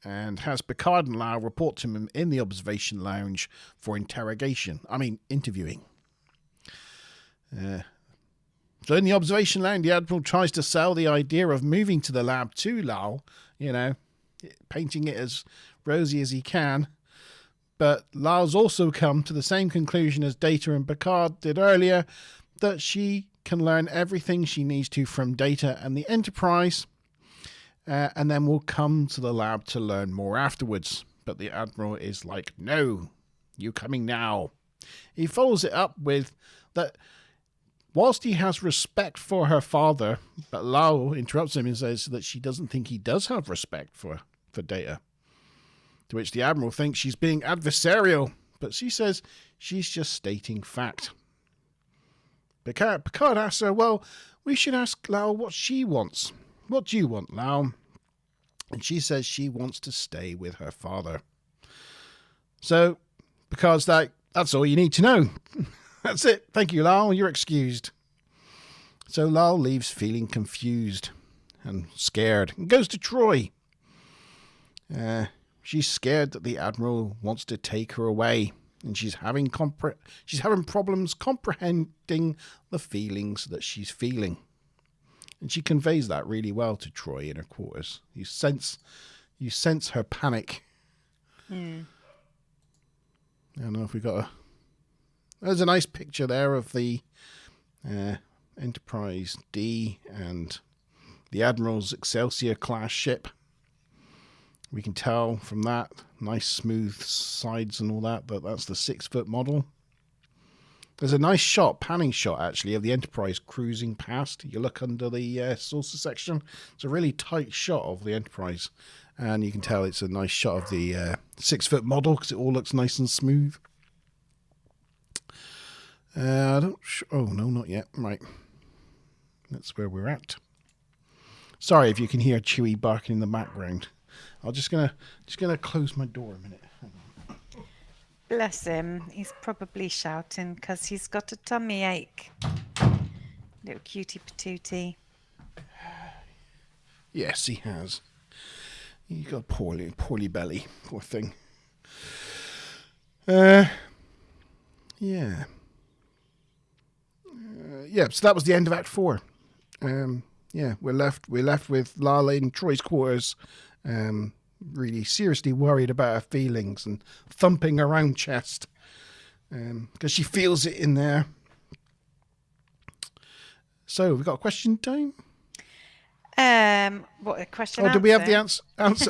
and has Picard and Lal report to him in the observation lounge for interviewing. So in the observation lounge, the Admiral tries to sell the idea of moving to the lab to Lal, painting it as rosy as he can. But Lal's also come to the same conclusion as Data and Picard did earlier, that she can learn everything she needs to from Data and the Enterprise, and then will come to the lab to learn more afterwards. But the Admiral is like, no, you coming now. He follows it up with that whilst he has respect for her father, but Lal interrupts him and says that she doesn't think he does have respect for Data. To which the Admiral thinks she's being adversarial, but she says she's just stating fact. Picard asks her, well, we should ask Lal what she wants. What do you want, Lal? And she says she wants to stay with her father. So Picard's like, that's all you need to know. That's it. Thank you, Lal. You're excused. So Lal leaves feeling confused and scared and goes to Troy. She's scared that the Admiral wants to take her away, and she's having problems comprehending the feelings that she's feeling. And she conveys that really well to Troy in her quarters. You sense her panic. I don't know if we got There's a nice picture there of the Enterprise D and the Admiral's Excelsior class ship. We can tell from that nice smooth sides and all that that's the 6-foot model. There's a nice shot, panning shot actually, of the Enterprise cruising past. You look under the saucer section. It's a really tight shot of the Enterprise, and you can tell it's a nice shot of the 6-foot model because it all looks nice and smooth. I don't. Oh no, not yet. Right, that's where we're at. Sorry if you can hear Chewie barking in the background. I'm just gonna close my door a minute. Bless him. He's probably shouting because he's got a tummy ache. Little cutie patootie. Yes, he has. He's got a poorly belly. Poor thing. Yeah. Yeah, so that was the end of Act 4. Yeah, we're left with Lala in Troy's quarters, really seriously worried about her feelings and thumping her own chest because she feels it in there. So we've got a question time. What a question? Oh, do we have the answer?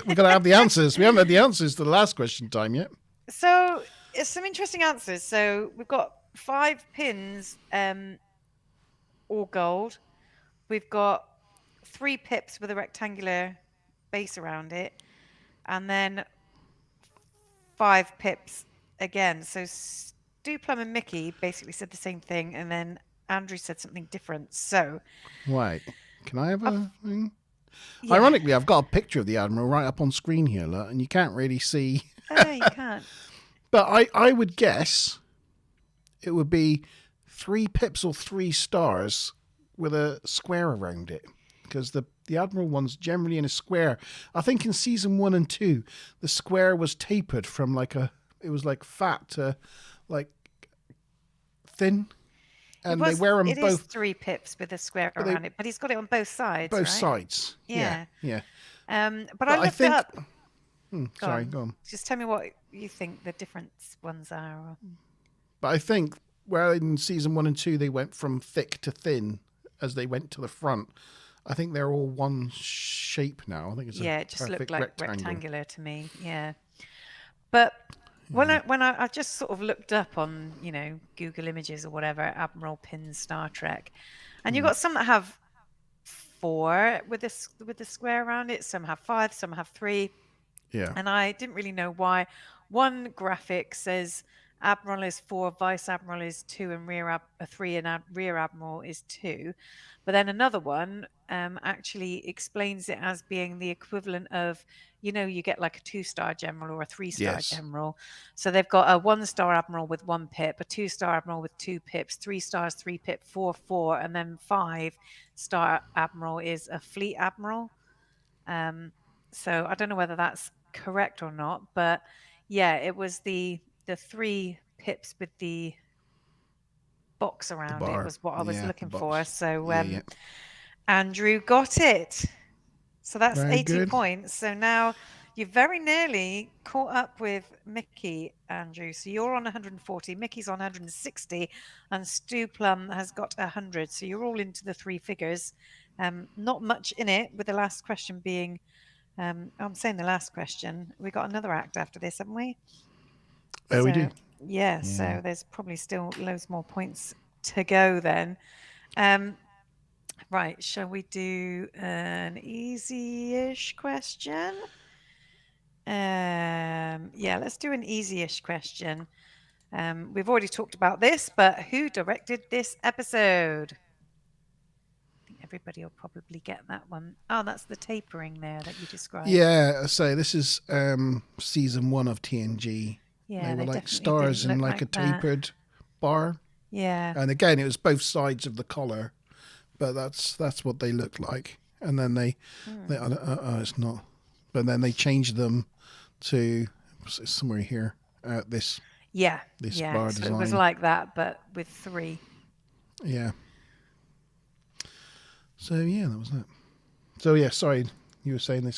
We've got to have the answers. We haven't had the answers to the last question time yet. So it's some interesting answers. So we've got 5 pins, all gold. We've got 3 pips with a rectangular base around it, and then 5 pips again. So Stu Plum and Mickey basically said the same thing, and then Andrew said something different. So, right, can I have a thing? Yeah. Ironically, I've got a picture of the Admiral right up on screen here, look, and you can't really see. Oh, you can't. But I would guess it would be 3 pips or 3 stars with a square around it, because the Admiral one's generally in a square. I think in season 1 and 2, the square was tapered from it was like fat to like thin, and they wear them both. It is 3 pips with a square around it, but he's got it on both sides. Both right? sides. Yeah. But I looked it up. Sorry, go on. Just tell me what you think the different ones are. But I think where in season 1 and 2 they went from thick to thin as they went to the front, I think they're all one shape now. I think it's it just looked like rectangular to me. Yeah, but when I just sort of looked up on Google Images or whatever, Admiral pins Star Trek, and you've got some that have 4 with the square around it. Some have 5. Some have 3. Yeah. And I didn't really know why. One graphic says Admiral is 4, Vice Admiral is 2, and 3, and Rear Admiral is 2. But then another one actually explains it as being the equivalent of, you get like a 2-star general or a 3-star general. So they've got a 1-star Admiral with 1 pip, a 2-star Admiral with 2 pips, 3 stars, 3 pip, 4, 4, and then 5-star Admiral is a Fleet Admiral. So I don't know whether that's correct or not, but yeah, it was the 3 pips with the box around it was what I was looking for. So Andrew got it. So that's very 80 good. points. So now you've very nearly caught up with Mickey, Andrew. So you're on 140, Mickey's on 160, and Stu Plum has got 100. So you're all into the 3 figures. Not much in it, with the last question being I'm saying the last question. We got another act after this, haven't we? We do. Yeah, so there's probably still loads more points to go then. Right, shall we do an easy-ish question? Yeah, let's do an easy-ish question. We've already talked about this, but who directed this episode? Everybody will probably get that one. Oh, that's the tapering there that you described. Yeah, so this is season 1 of TNG. Yeah, they were like stars in like a tapered bar. Yeah. And again, it was both sides of the collar, but that's what they looked like. And then they it's not. But then they changed them to somewhere here. This bar so design. It was like that, but with 3. Yeah. So yeah, that was that. So yeah, sorry, you were saying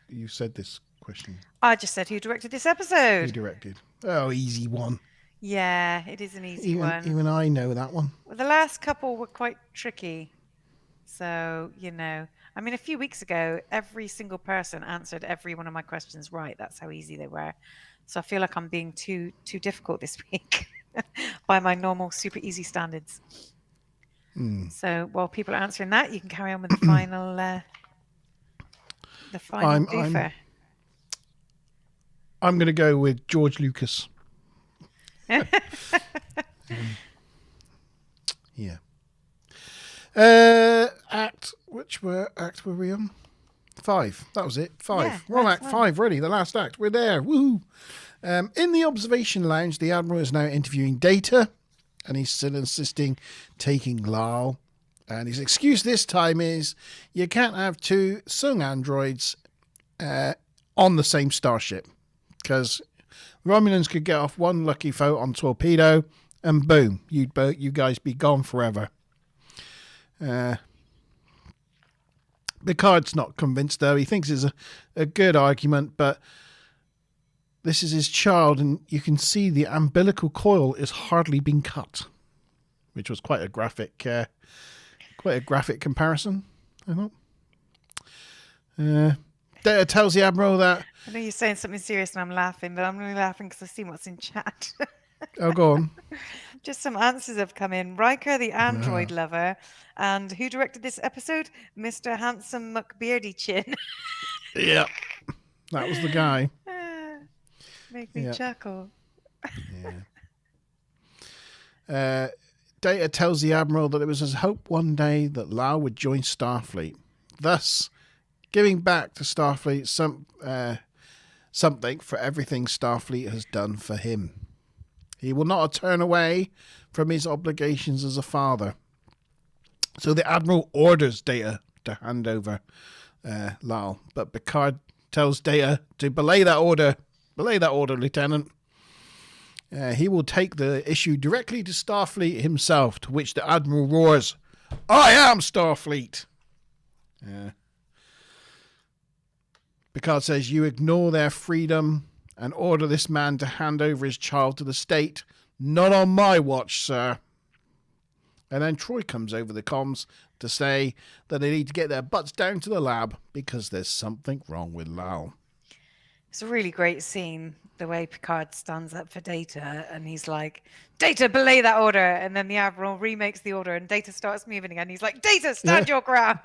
you said this question. I just said who directed this episode. Who directed? Oh, easy one. Yeah, it is an easy one. Even I know that one. Well, the last couple were quite tricky. So, I mean, a few weeks ago, every single person answered every one of my questions right. That's how easy they were. So I feel like I'm being too difficult this week. by my normal super easy standards. So while people are answering that, you can carry on with the final doofer. I'm going to go with George Lucas. Yeah. Which act were we on? 5. That was it. 5. Yeah, We're on last Act one. 5, ready. The last act. We're there. Woohoo! In the observation lounge, the Admiral is now interviewing Data, and he's still insisting taking Lal. And his excuse this time is you can't have 2 Sung androids on the same starship, because Romulans could get off one lucky photon torpedo, and boom, you guys be gone forever. Picard's not convinced, though. He thinks it's a good argument, but this is his child, and you can see the umbilical coil is hardly been cut, which was quite a graphic comparison, I thought. Data tells the Admiral that... I know you're saying something serious and I'm laughing, but I'm really laughing because I've seen what's in chat. Oh, go on. Just some answers have come in. Riker, the android lover. And who directed this episode? Mr. Handsome McBeardy Chin. Yeah, that was the guy. Make me chuckle. Yeah. Data tells the Admiral that it was his hope one day that Lal would join Starfleet, thus giving back to Starfleet something for everything Starfleet has done for him. He will not turn away from his obligations as a father. So the Admiral orders Data to hand over Lal, but Picard tells Data to belay that order. Belay that order, Lieutenant. He will take the issue directly to Starfleet himself, to which the Admiral roars, "I am Starfleet!" Picard says, "You ignore their freedom and order this man to hand over his child to the state. Not on my watch, sir." And then Troy comes over the comms to say that they need to get their butts down to the lab because there's something wrong with Lal. It's a really great scene, the way Picard stands up for Data and he's like, "Data, belay that order." And then the Admiral remakes the order and Data starts moving again. He's like, "Data, stand your ground."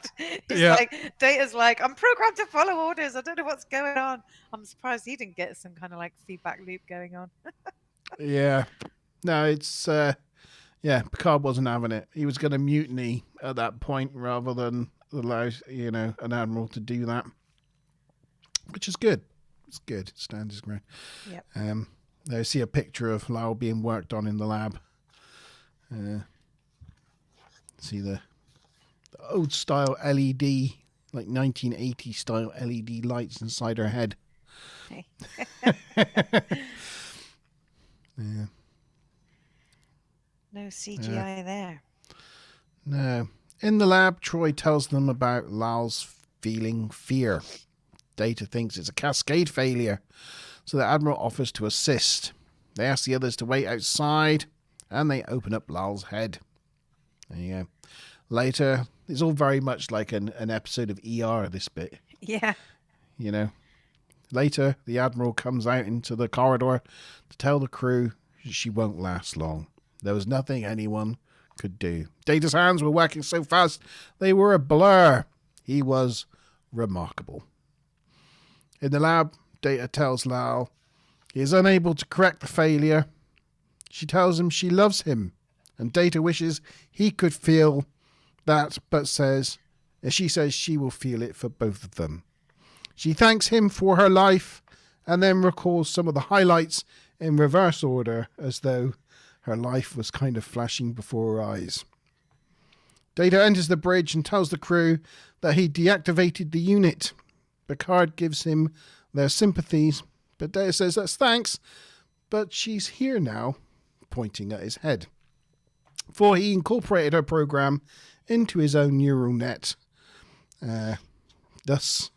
Data's like, "I'm programmed to follow orders. I don't know what's going on." I'm surprised he didn't get some kind of like feedback loop going on. Yeah. No, it's... Picard wasn't having it. He was going to mutiny at that point rather than allow, an Admiral to do that. Which is good. It's good. It stands his ground. Yep. There, see a picture of Lal being worked on in the lab. See the old style LED, like 1980 style LED lights inside her head. Yeah. No CGI there. No. In the lab, Troy tells them about Lal's feeling fear. Data thinks it's a cascade failure, so the Admiral offers to assist. They ask the others to wait outside, and they open up Lal's head. There you go. Later, it's all very much like an episode of ER, this bit. Yeah. Later, the Admiral comes out into the corridor to tell the crew she won't last long. There was nothing anyone could do. Data's hands were working so fast, they were a blur. He was remarkable. In the lab, Data tells Lal he is unable to correct the failure. She tells him she loves him, and Data wishes he could feel that, but she says she will feel it for both of them. She thanks him for her life, and then recalls some of the highlights in reverse order, as though her life was kind of flashing before her eyes. Data enters the bridge and tells the crew that he deactivated the unit. Picard gives him their sympathies, but Data says that's thanks, but she's here now, pointing at his head. For he incorporated her program into his own neural net, thus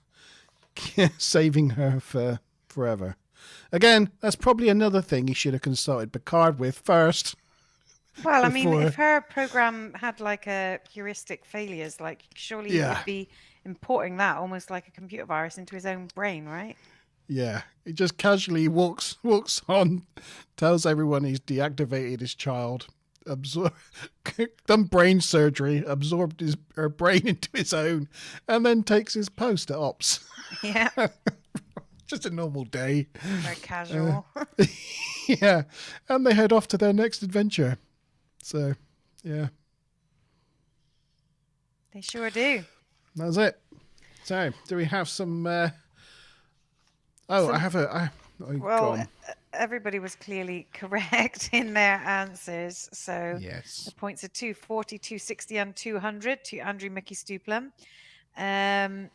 saving her for forever. Again, that's probably another thing he should have consulted Picard with first. Well, I mean, if her program had like a heuristic failures, like surely he would be importing that almost like a computer virus into his own brain, right? Yeah, he just casually walks on, tells everyone he's deactivated his child, done brain surgery, absorbed her brain into his own, and then takes his post at ops. Yeah. Just a normal day. Very casual. Yeah, and they head off to their next adventure. So, yeah. They sure do. That's it. So, do we have some... I have a... Well, everybody was clearly correct in their answers. So yes. the points are 240, 260, and 200 to Andrew Mickey Stuplum. In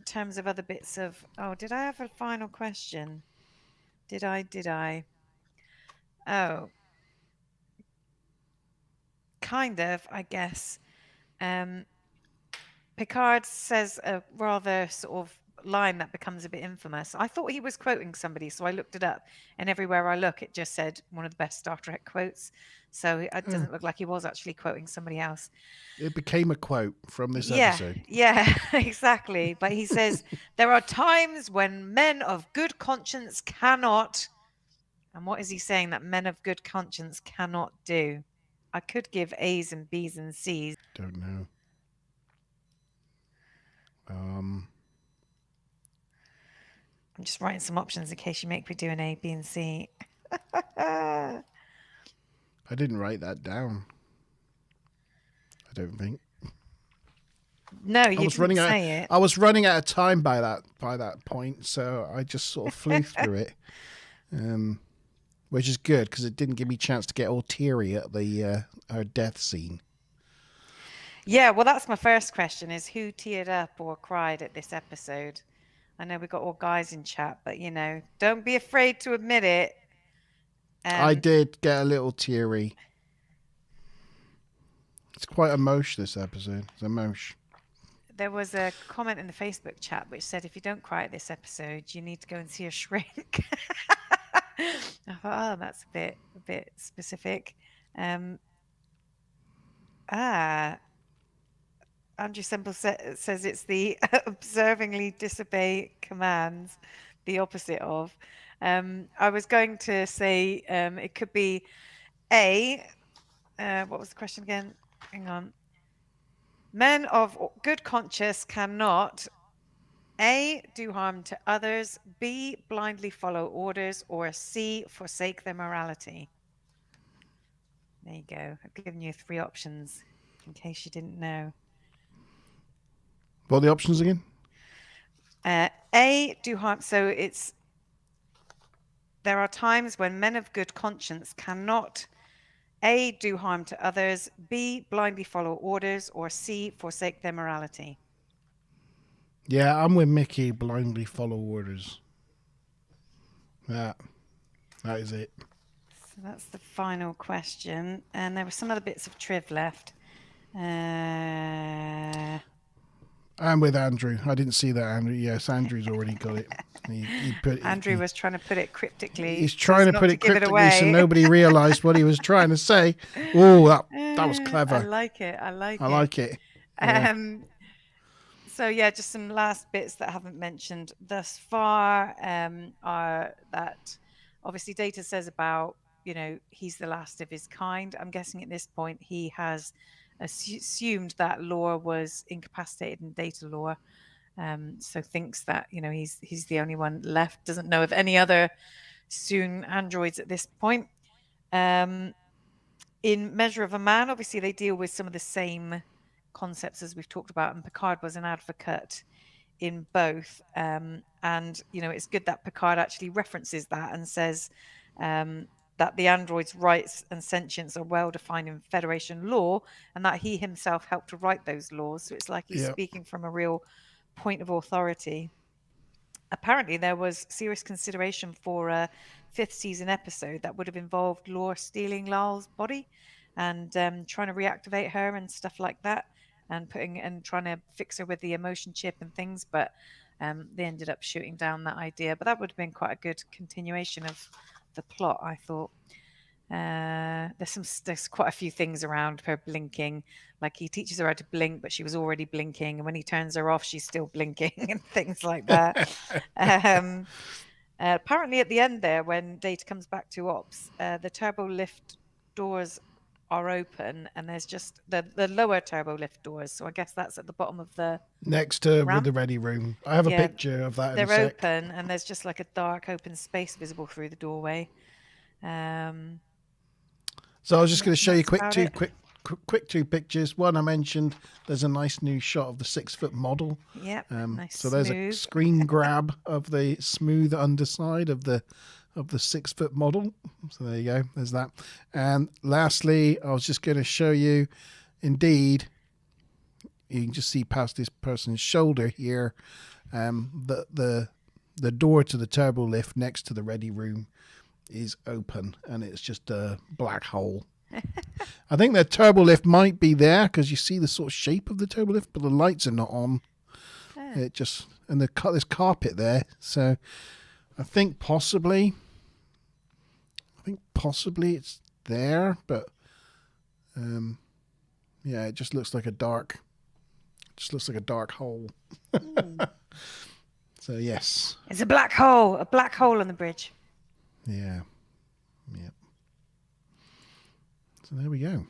terms of other bits of... Oh, did I have a final question? Did I? Oh. Kind of, I guess. Picard says a rather sort of line that becomes a bit infamous. I thought he was quoting somebody, so I looked it up, and everywhere I look, it just said one of the best Star Trek quotes. So it doesn't look like he was actually quoting somebody else. It became a quote from this episode. Yeah, exactly. But he says, there are times when men of good conscience cannot... And what is he saying that men of good conscience cannot do? I could give A's and B's and C's. Don't know. I'm just writing some options in case you make me do an A, B, and C. I didn't write that down. I don't think. No, you didn't say it. I was running out of time by that point, so I just sort of flew through it, which is good because it didn't give me a chance to get all teary at the her death scene. Yeah, well, that's my first question: is who teared up or cried at this episode? I know we got all guys in chat, but don't be afraid to admit it. I did get a little teary. It's quite emotional, this episode. It's emotional. There was a comment in the Facebook chat which said, if you don't cry at this episode, you need to go and see a shrink. I thought, that's a bit specific. Andrew Semple says it's the observingly disobey commands, the opposite of. I was going to say it could be A. What was the question again? Hang on. Men of good conscience cannot A. do harm to others, B. blindly follow orders, or C. forsake their morality. There you go. I've given you 3 options in case you didn't know. What are the options again? A. do harm. So it's... There are times when men of good conscience cannot A. do harm to others, B. blindly follow orders, or C. forsake their morality. Yeah, I'm with Mickey. Blindly follow orders. That is it. So that's the final question. And there were some other bits of triv left. I'm with Andrew. I didn't see that, Andrew. Yes, Andrew's already got it. Andrew was trying to put it cryptically. He's trying to put it cryptically so nobody realised what he was trying to say. Oh, that was clever. I like it. I like it. Yeah. So yeah, just some last bits that I haven't mentioned thus far are that obviously Data says about, he's the last of his kind. I'm guessing at this point he has assumed that Lore was incapacitated in Data Lore. So thinks that, he's the only one left, doesn't know of any other Soong androids at this point. In Measure of a Man, obviously they deal with some of the same concepts as we've talked about, and Picard was an advocate in both. And, it's good that Picard actually references that and says that the android's rights and sentience are well defined in Federation law, and that he himself helped to write those laws. So it's like he's speaking from a real point of authority. Apparently there was serious consideration for a 5th season episode that would have involved Lore stealing Lal's body and trying to reactivate her and stuff like that, and trying to fix her with the emotion chip and things, but they ended up shooting down that idea. But that would have been quite a good continuation of the plot, I thought. There's quite a few things around her blinking. Like he teaches her how to blink, but she was already blinking, and when he turns her off, she's still blinking and things like that. Apparently, at the end there, when Data comes back to Ops, the turbo lift doors are open, and there's just the lower turbo lift doors. So I guess that's at the bottom of the next to ramp. the ready room. I have a picture of that. They're in a sec. open, and there's just like a dark open space visible through the doorway. So I was just going to show you quick two pictures. One I mentioned, there's a nice new shot of the 6-foot model. Yeah, nice. So there's a screen grab of the smooth underside of the 6-foot model. So there you go. There's that. And lastly, I was just going to show you, indeed, you can just see past this person's shoulder here, the door to the turbo lift next to the ready room is open, and it's just a black hole. I think the turbo lift might be there because you see the sort of shape of the turbo lift, but the lights are not on. It just, and there's carpet there, so I think possibly it's there, but yeah, it just looks like a dark hole. So yes, it's a black hole on the bridge. Yeah. Yep. So there we go.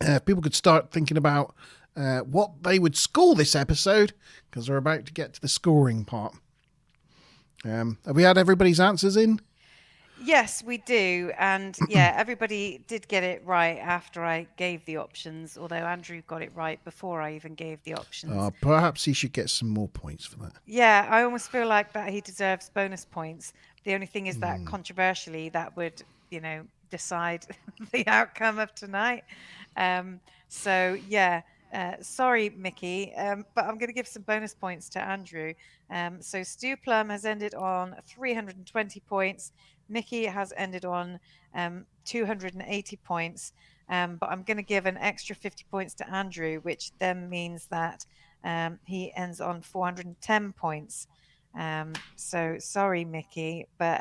If people could start thinking about what they would score this episode, because we're about to get to the scoring part. Have we had everybody's answers in? Yes, we do. And yeah, everybody did get it right after I gave the options, although Andrew got it right before I even gave the options. Perhaps he should get some more points for that. Yeah, I almost feel like that he deserves bonus points. The only thing is that controversially, that would, decide the outcome of tonight. So yeah, sorry, Mickey, but I'm going to give some bonus points to Andrew. So Stu Plum has ended on 320 points. Mickey has ended on 280 points, but I'm going to give an extra 50 points to Andrew, which then means that he ends on 410 points. So sorry, Mickey, but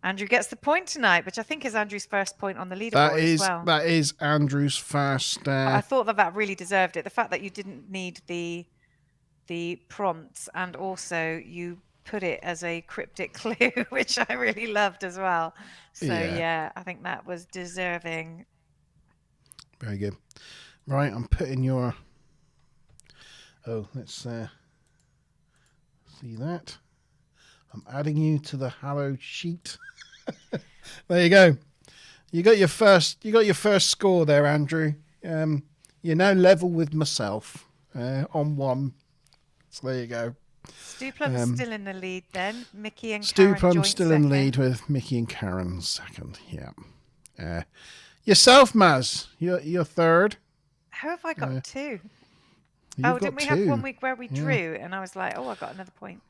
Andrew gets the point tonight, which I think is Andrew's first point on the leaderboard as well. That is Andrew's first. I thought that really deserved it. The fact that you didn't need the prompts, and also you put it as a cryptic clue, which I really loved as well. So yeah, I think that was deserving. Very good. Right, I'm putting your... Oh, let's see that. I'm adding you to the hallowed sheet. There you go. You got your first score there, Andrew. You're now level with myself on 1. So there you go. Stu Plum's still in the lead then. Mickey and Stu Karen Plum's joint still second. in lead with Mickey and Karen second. Yeah. Yourself, Maz. You're third. How have I got 2? You've didn't we got 2. have one week where we drew, and I was like, I got another point.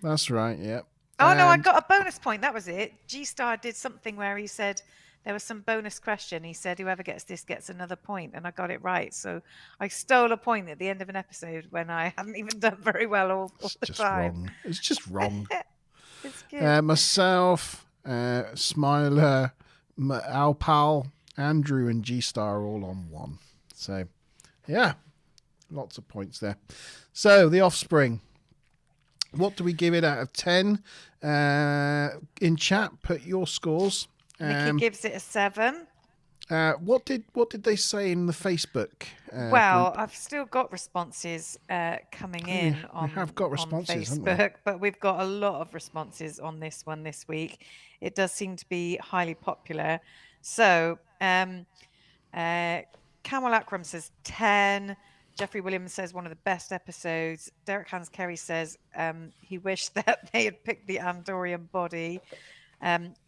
That's right, yeah. Oh, no, I got a bonus point. That was it. G-Star did something where he said there was some bonus question. He said, whoever gets this gets another point, and I got it right. So I stole a point at the end of an episode when I hadn't even done very well all the time. Wrong. It's just wrong. It's good. Myself, Smiler, Alpal, Andrew, and G-Star are all on 1. So, yeah, lots of points there. So, the Offspring. What do we give it out of 10? In chat, put your scores. Mickey gives it a 7. What did they say in the Facebook? Well, group? I've still got responses coming in on, we have got responses, on haven't we? Facebook, but we've got a lot of responses on this one this week. It does seem to be highly popular. So, Kamal Akram says 10. Jeffrey Williams says one of the best episodes. Derek Hans Kerry says he wished that they had picked the Andorian body.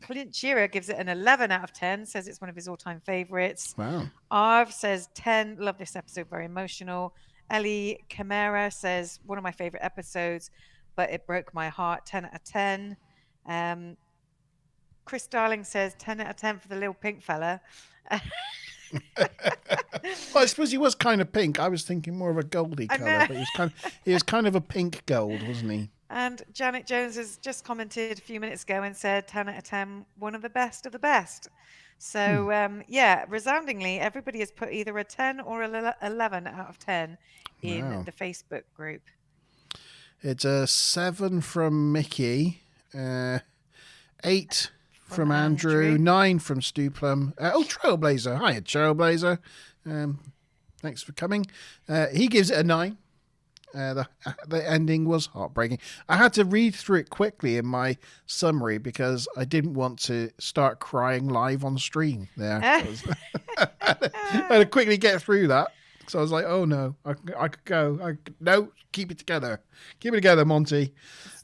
Clint Shearer gives it an 11 out of 10, says it's one of his all-time favorites. Wow. Arv says 10, love this episode, very emotional. Ellie Chimera says one of my favorite episodes, but it broke my heart, 10 out of 10. Chris Darling says 10 out of 10 for the little pink fella. Well, I suppose he was kind of pink. I was thinking more of a goldy colour, but he was kind of a pink gold, wasn't he? And Janet Jones has just commented a few minutes ago and said 10 out of 10, one of the best of the best. So, yeah, resoundingly, everybody has put either a 10 or 11 out of 10 in the Facebook group. It's a 7 from Mickey, 8 from Andrew, 9 from Stuplum. Trailblazer. Hiya, Trailblazer. Thanks for coming. He gives it a 9. The ending was heartbreaking. I had to read through it quickly in my summary because I didn't want to start crying live on stream there. I had to quickly get through that. So I was like, oh no, I could go. No, keep it together. Keep it together, Monty.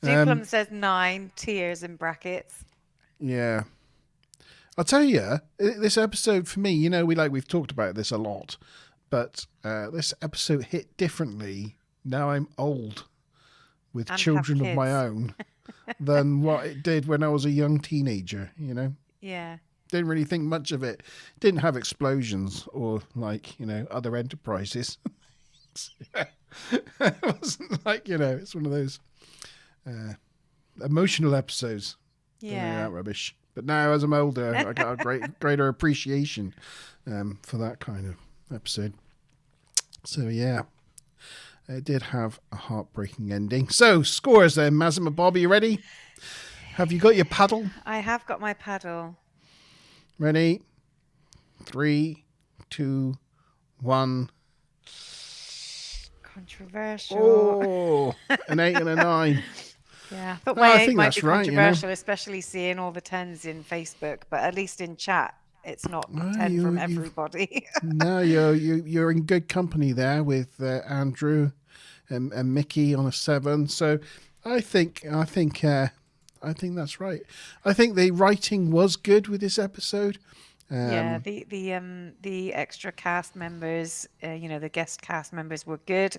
Stuplum says 9, tears in brackets. Yeah. I'll tell you, this episode for me, we've talked about this a lot, but this episode hit differently. Now I'm old with And children have of my kids. own than what it did when I was a young teenager, Yeah. Didn't really think much of it. Didn't have explosions or other enterprises. It wasn't like, it's one of those emotional episodes. Yeah. That rubbish. But now as I'm older, I got a greater appreciation for that kind of episode. So yeah. It did have a heartbreaking ending. So, scores then. Mazima Bob, are you ready? Have you got your paddle? I have got my paddle. Ready? 3, 2, 1. Controversial. Oh, an 8 and a 9. Yeah, I thought No, my I 8 think might that's be right, controversial, especially seeing all the 10s in Facebook, but at least in chat, it's not 10 from everybody. No, you're in good company there with Andrew and Mickey on a 7. So I think that's right. I think the writing was good with this episode. Yeah, the extra cast members, the guest cast members were good.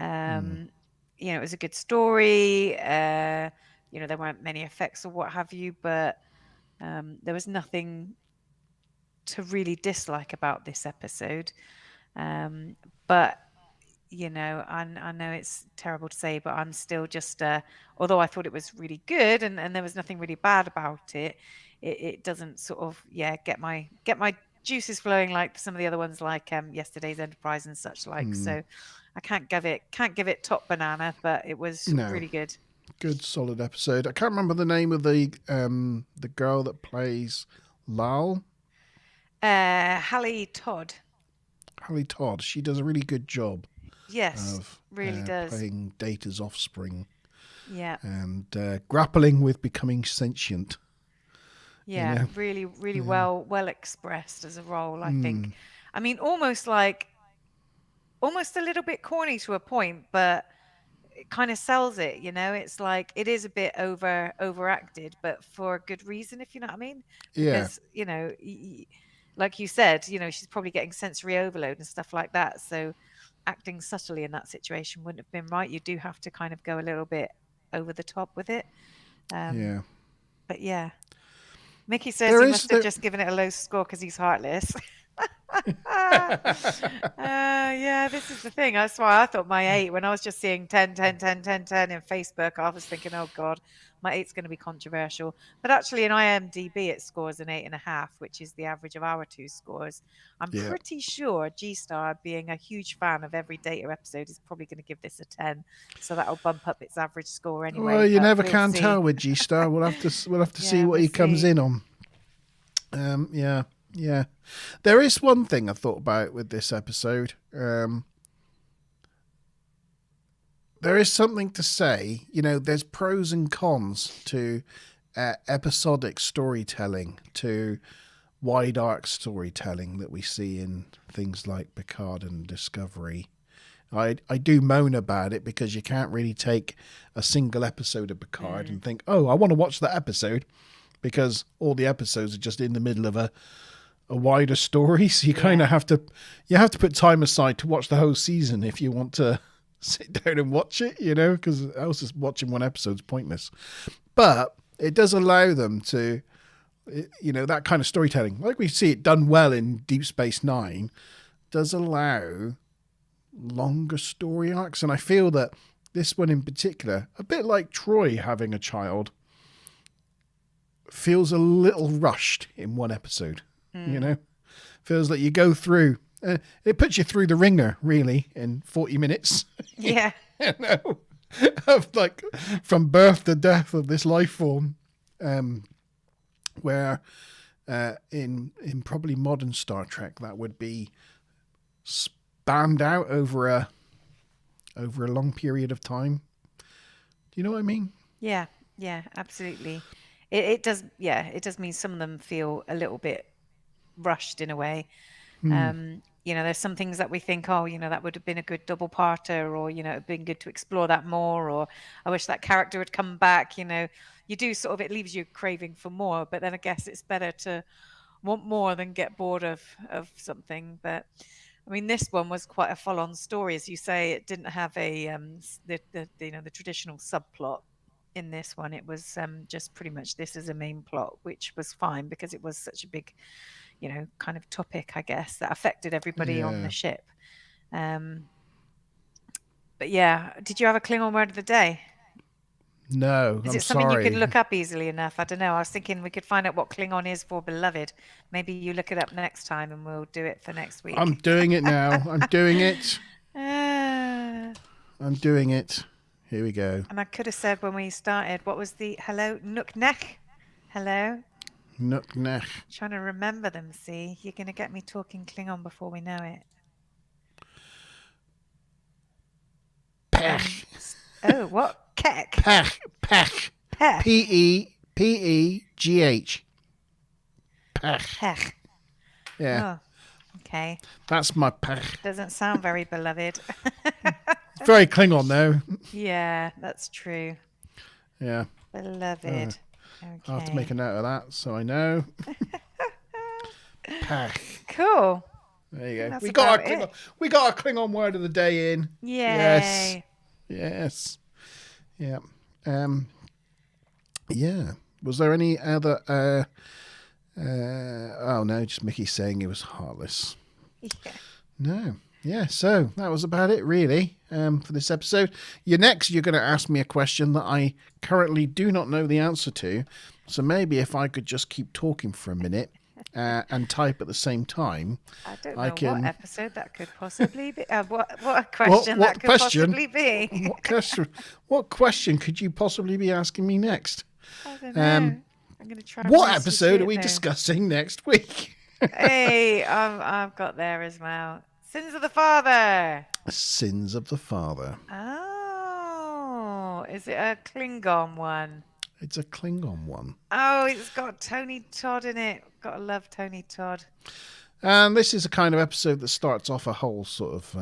It was a good story. There weren't many effects or what have you, but there was nothing to really dislike about this episode. But I know it's terrible to say, but I'm still just although I thought it was really good and there was nothing really bad about it, it doesn't sort of get my juices flowing like some of the other ones, like yesterday's Enterprise and such like. So I can't give it top banana, but it was really good. Good solid episode. I can't remember the name of the girl that plays Lal. Hallie Todd. Hallie Todd. She does a really good job. Yes, of really does. Playing Data's offspring. Yeah. And grappling with becoming sentient. Yeah, really well expressed as a role, I think. I mean, almost a little bit corny to a point, but it kind of sells it, It's like it is a bit overacted, but for a good reason, if you know what I mean. Because, like you said, she's probably getting sensory overload and stuff like that. So acting subtly in that situation wouldn't have been right. You do have to kind of go a little bit over the top with it. But yeah. Mickey says he must have just given it a low score because he's heartless. Yeah, this is the thing. That's why I thought my 8, when I was just seeing 10 in Facebook, I was thinking, oh God, my 8's going to be controversial. But actually in IMDb, it scores an 8.5, which is the average of our 2 scores. I'm pretty sure G-Star, being a huge fan of every Data episode, is probably going to give this a 10. So that'll bump up its average score anyway. Well, you never can tell with G-Star. We'll have to see what he comes in on. Yeah. There is one thing I thought about with this episode. There is something to say. There's pros and cons to episodic storytelling, to wide arc storytelling that we see in things like Picard and Discovery. I do moan about it because you can't really take a single episode of Picard and think, oh, I want to watch that episode, because all the episodes are just in the middle of a wider story. So you kind of have to put time aside to watch the whole season if you want to sit down and watch it, because else just watching one episode's pointless. But it does allow them to, that kind of storytelling, like we see it done well in Deep Space Nine, does allow longer story arcs. And I feel that this one in particular, a bit like Troy having a child, feels a little rushed in one episode. You know, feels like you go through. It puts you through the ringer, really, in 40 minutes. Yeah. You know, of like from birth to death of this life form, where in probably modern Star Trek that would be spanned out over a long period of time. Do you know what I mean? Yeah, absolutely. It does. Yeah, it does mean some of them feel a little bit rushed in a way. There's some things that we think, that would have been a good double parter, or, it'd been good to explore that more, or I wish that character had come back. You do sort of, it leaves you craving for more, but then I guess it's better to want more than get bored of something. But I mean, this one was quite a full-on story, as you say. It didn't have a the traditional subplot. In this one, it was just pretty much this is a main plot, which was fine because it was such a big, kind of topic, I guess, that affected everybody on the ship. But yeah, did you have a Klingon word of the day? No, Is it something you can look up easily enough? I don't know. I was thinking we could find out what Klingon is for beloved. Maybe you look it up next time and we'll do it for next week. I'm doing it now. I'm doing it. I'm doing it. Here we go. And I could have said when we started, what was the hello? Nuknek? Hello? Nuknek. Trying to remember them, see? You're going to get me talking Klingon before we know it. Pech. Oh, what? Kek? Pech. Pech. P-E-P-E-G-H. Pech. Pech. Yeah. Oh, okay. That's my pech. Doesn't sound very beloved. Very Klingon, though. Yeah, that's true. Yeah. Beloved. Okay. I'll have to make a note of that so I know. Pech. Cool. There you go. That's We got about our Klingon word of the day in. Yay. Yes. Yeah. Yeah. Was there any other? Oh no, just Mickey saying he was heartless. Yeah. No. Yeah. So that was about it, really, for this episode. You're going to ask me a question that I currently do not know the answer to. So maybe if I could just keep talking for a minute. And type at the same time. I don't know what episode that could possibly be. What question what that could possibly be. What question could you possibly be asking me next? I don't know. I'm going to try. What episode are we discussing next week? Hey, I've got there as well. Sins of the Father. Sins of the Father. Oh, is it a Klingon one? It's a Klingon one. Oh, it's got Tony Todd in it. Gotta love Tony Todd. And this is a kind of episode that starts off a whole sort of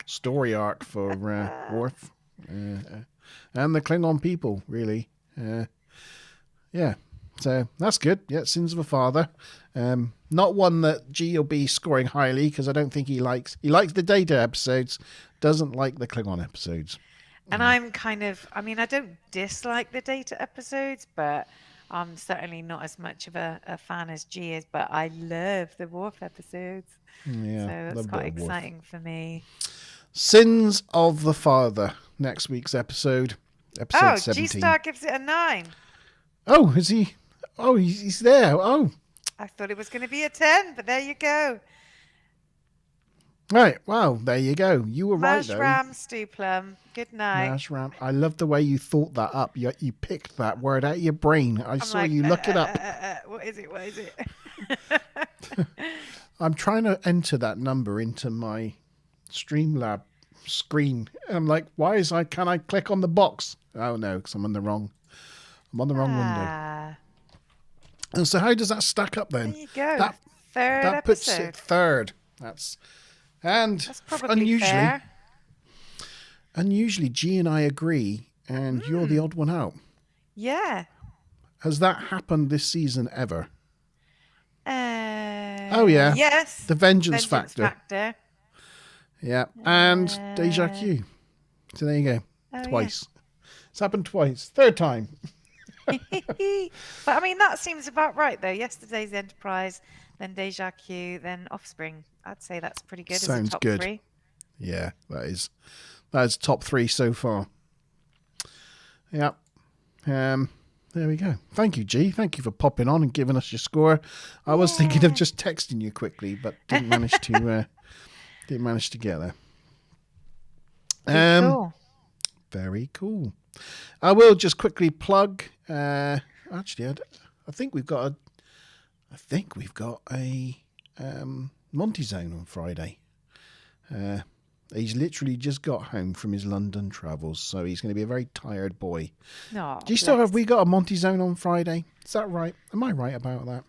story arc for Worf and the Klingon people, really. Yeah, so that's good. Yeah, Sins of a Father. Not one that G will be scoring highly because I don't think he likes the Data episodes, doesn't like the Klingon episodes. And I'm I don't dislike the Data episodes, but I'm certainly not as much of a fan as G is, but I love the Worf episodes. Yeah, so it's quite exciting for me. Sins of the Father, next week's episode 17. G-Star gives it a 9. Oh, is he? Oh, he's there. Oh. I thought it was going to be a 10, but there you go. Right, well, there you go. You were right, though. Ram stew plum. Good night. Mash ram. I love the way you thought that up. You picked that word out of your brain. I saw you look it up. What is it? What is it? I'm trying to enter that number into my Streamlab screen. I'm like, can I click on the box? Oh, no, because I'm on the wrong window. And so how does that stack up then? There you go. That puts it third. That's probably fair. Unusually, G and I agree, and you're the odd one out. Yeah. Has that happened this season ever? Oh yeah. Yes. The Vengeance Factor. Yeah, and Deja Q. So there you go. Twice. Yeah. It's happened twice. Third time. But I mean, that seems about right, though. Yesterday's Enterprise, then Deja Q, then Offspring. I'd say that's pretty good. Sounds as a top good. 3. Yeah, that is. That's top 3 so far. Yep. There we go. Thank you, G. Thank you for popping on and giving us your score. I was thinking of just texting you quickly, but didn't manage to get there. Cool. Very cool. I will just quickly plug. Actually, I think we've got a Monty Zone on Friday. He's literally just got home from his London travels, so he's going to be a very tired boy. No, Do you still have we got a Monty Zone on Friday? Is that right? Am I right about that?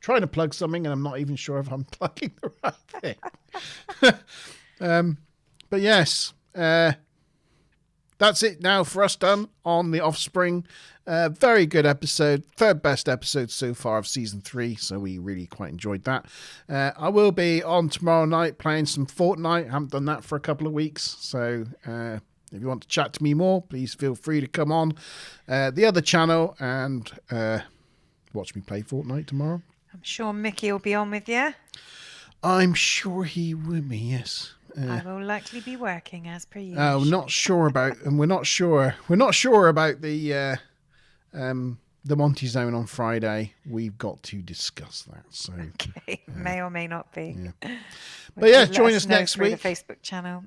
Trying to plug something, and I'm not even sure if I'm plugging the right thing. But yes, that's it now for us done on the Offspring. Very good episode. 3rd best episode so far of season 3. So we really quite enjoyed that. I will be on tomorrow night playing some Fortnite. I haven't done that for a couple of weeks. So if you want to chat to me more, please feel free to come on the other channel and watch me play Fortnite tomorrow. I'm sure Mickey will be on with you. I'm sure he will be, yes. I will likely be working as per usual. We're not sure about the Monty Zone on Friday. We've got to discuss that. So okay. May or may not be. Yeah. But yeah, join us next week. The Facebook channel.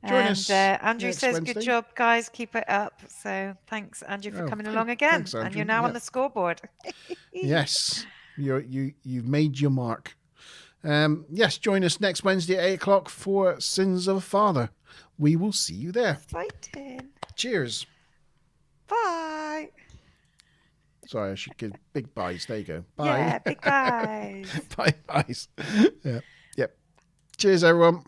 Join us Andrew next says, Wednesday. "Good job, guys. Keep it up." So thanks, Andrew, for coming along again. Thanks, Andrew. And you're now on the scoreboard. Yes, you've made your mark. Yes, join us next Wednesday at 8 o'clock for Sins of a Father. We will see you there. Exciting. Cheers. Bye. Sorry, I should give big buys. There you go. Bye. Yeah, big buys. Bye buys. Yeah. Yep. Cheers, everyone.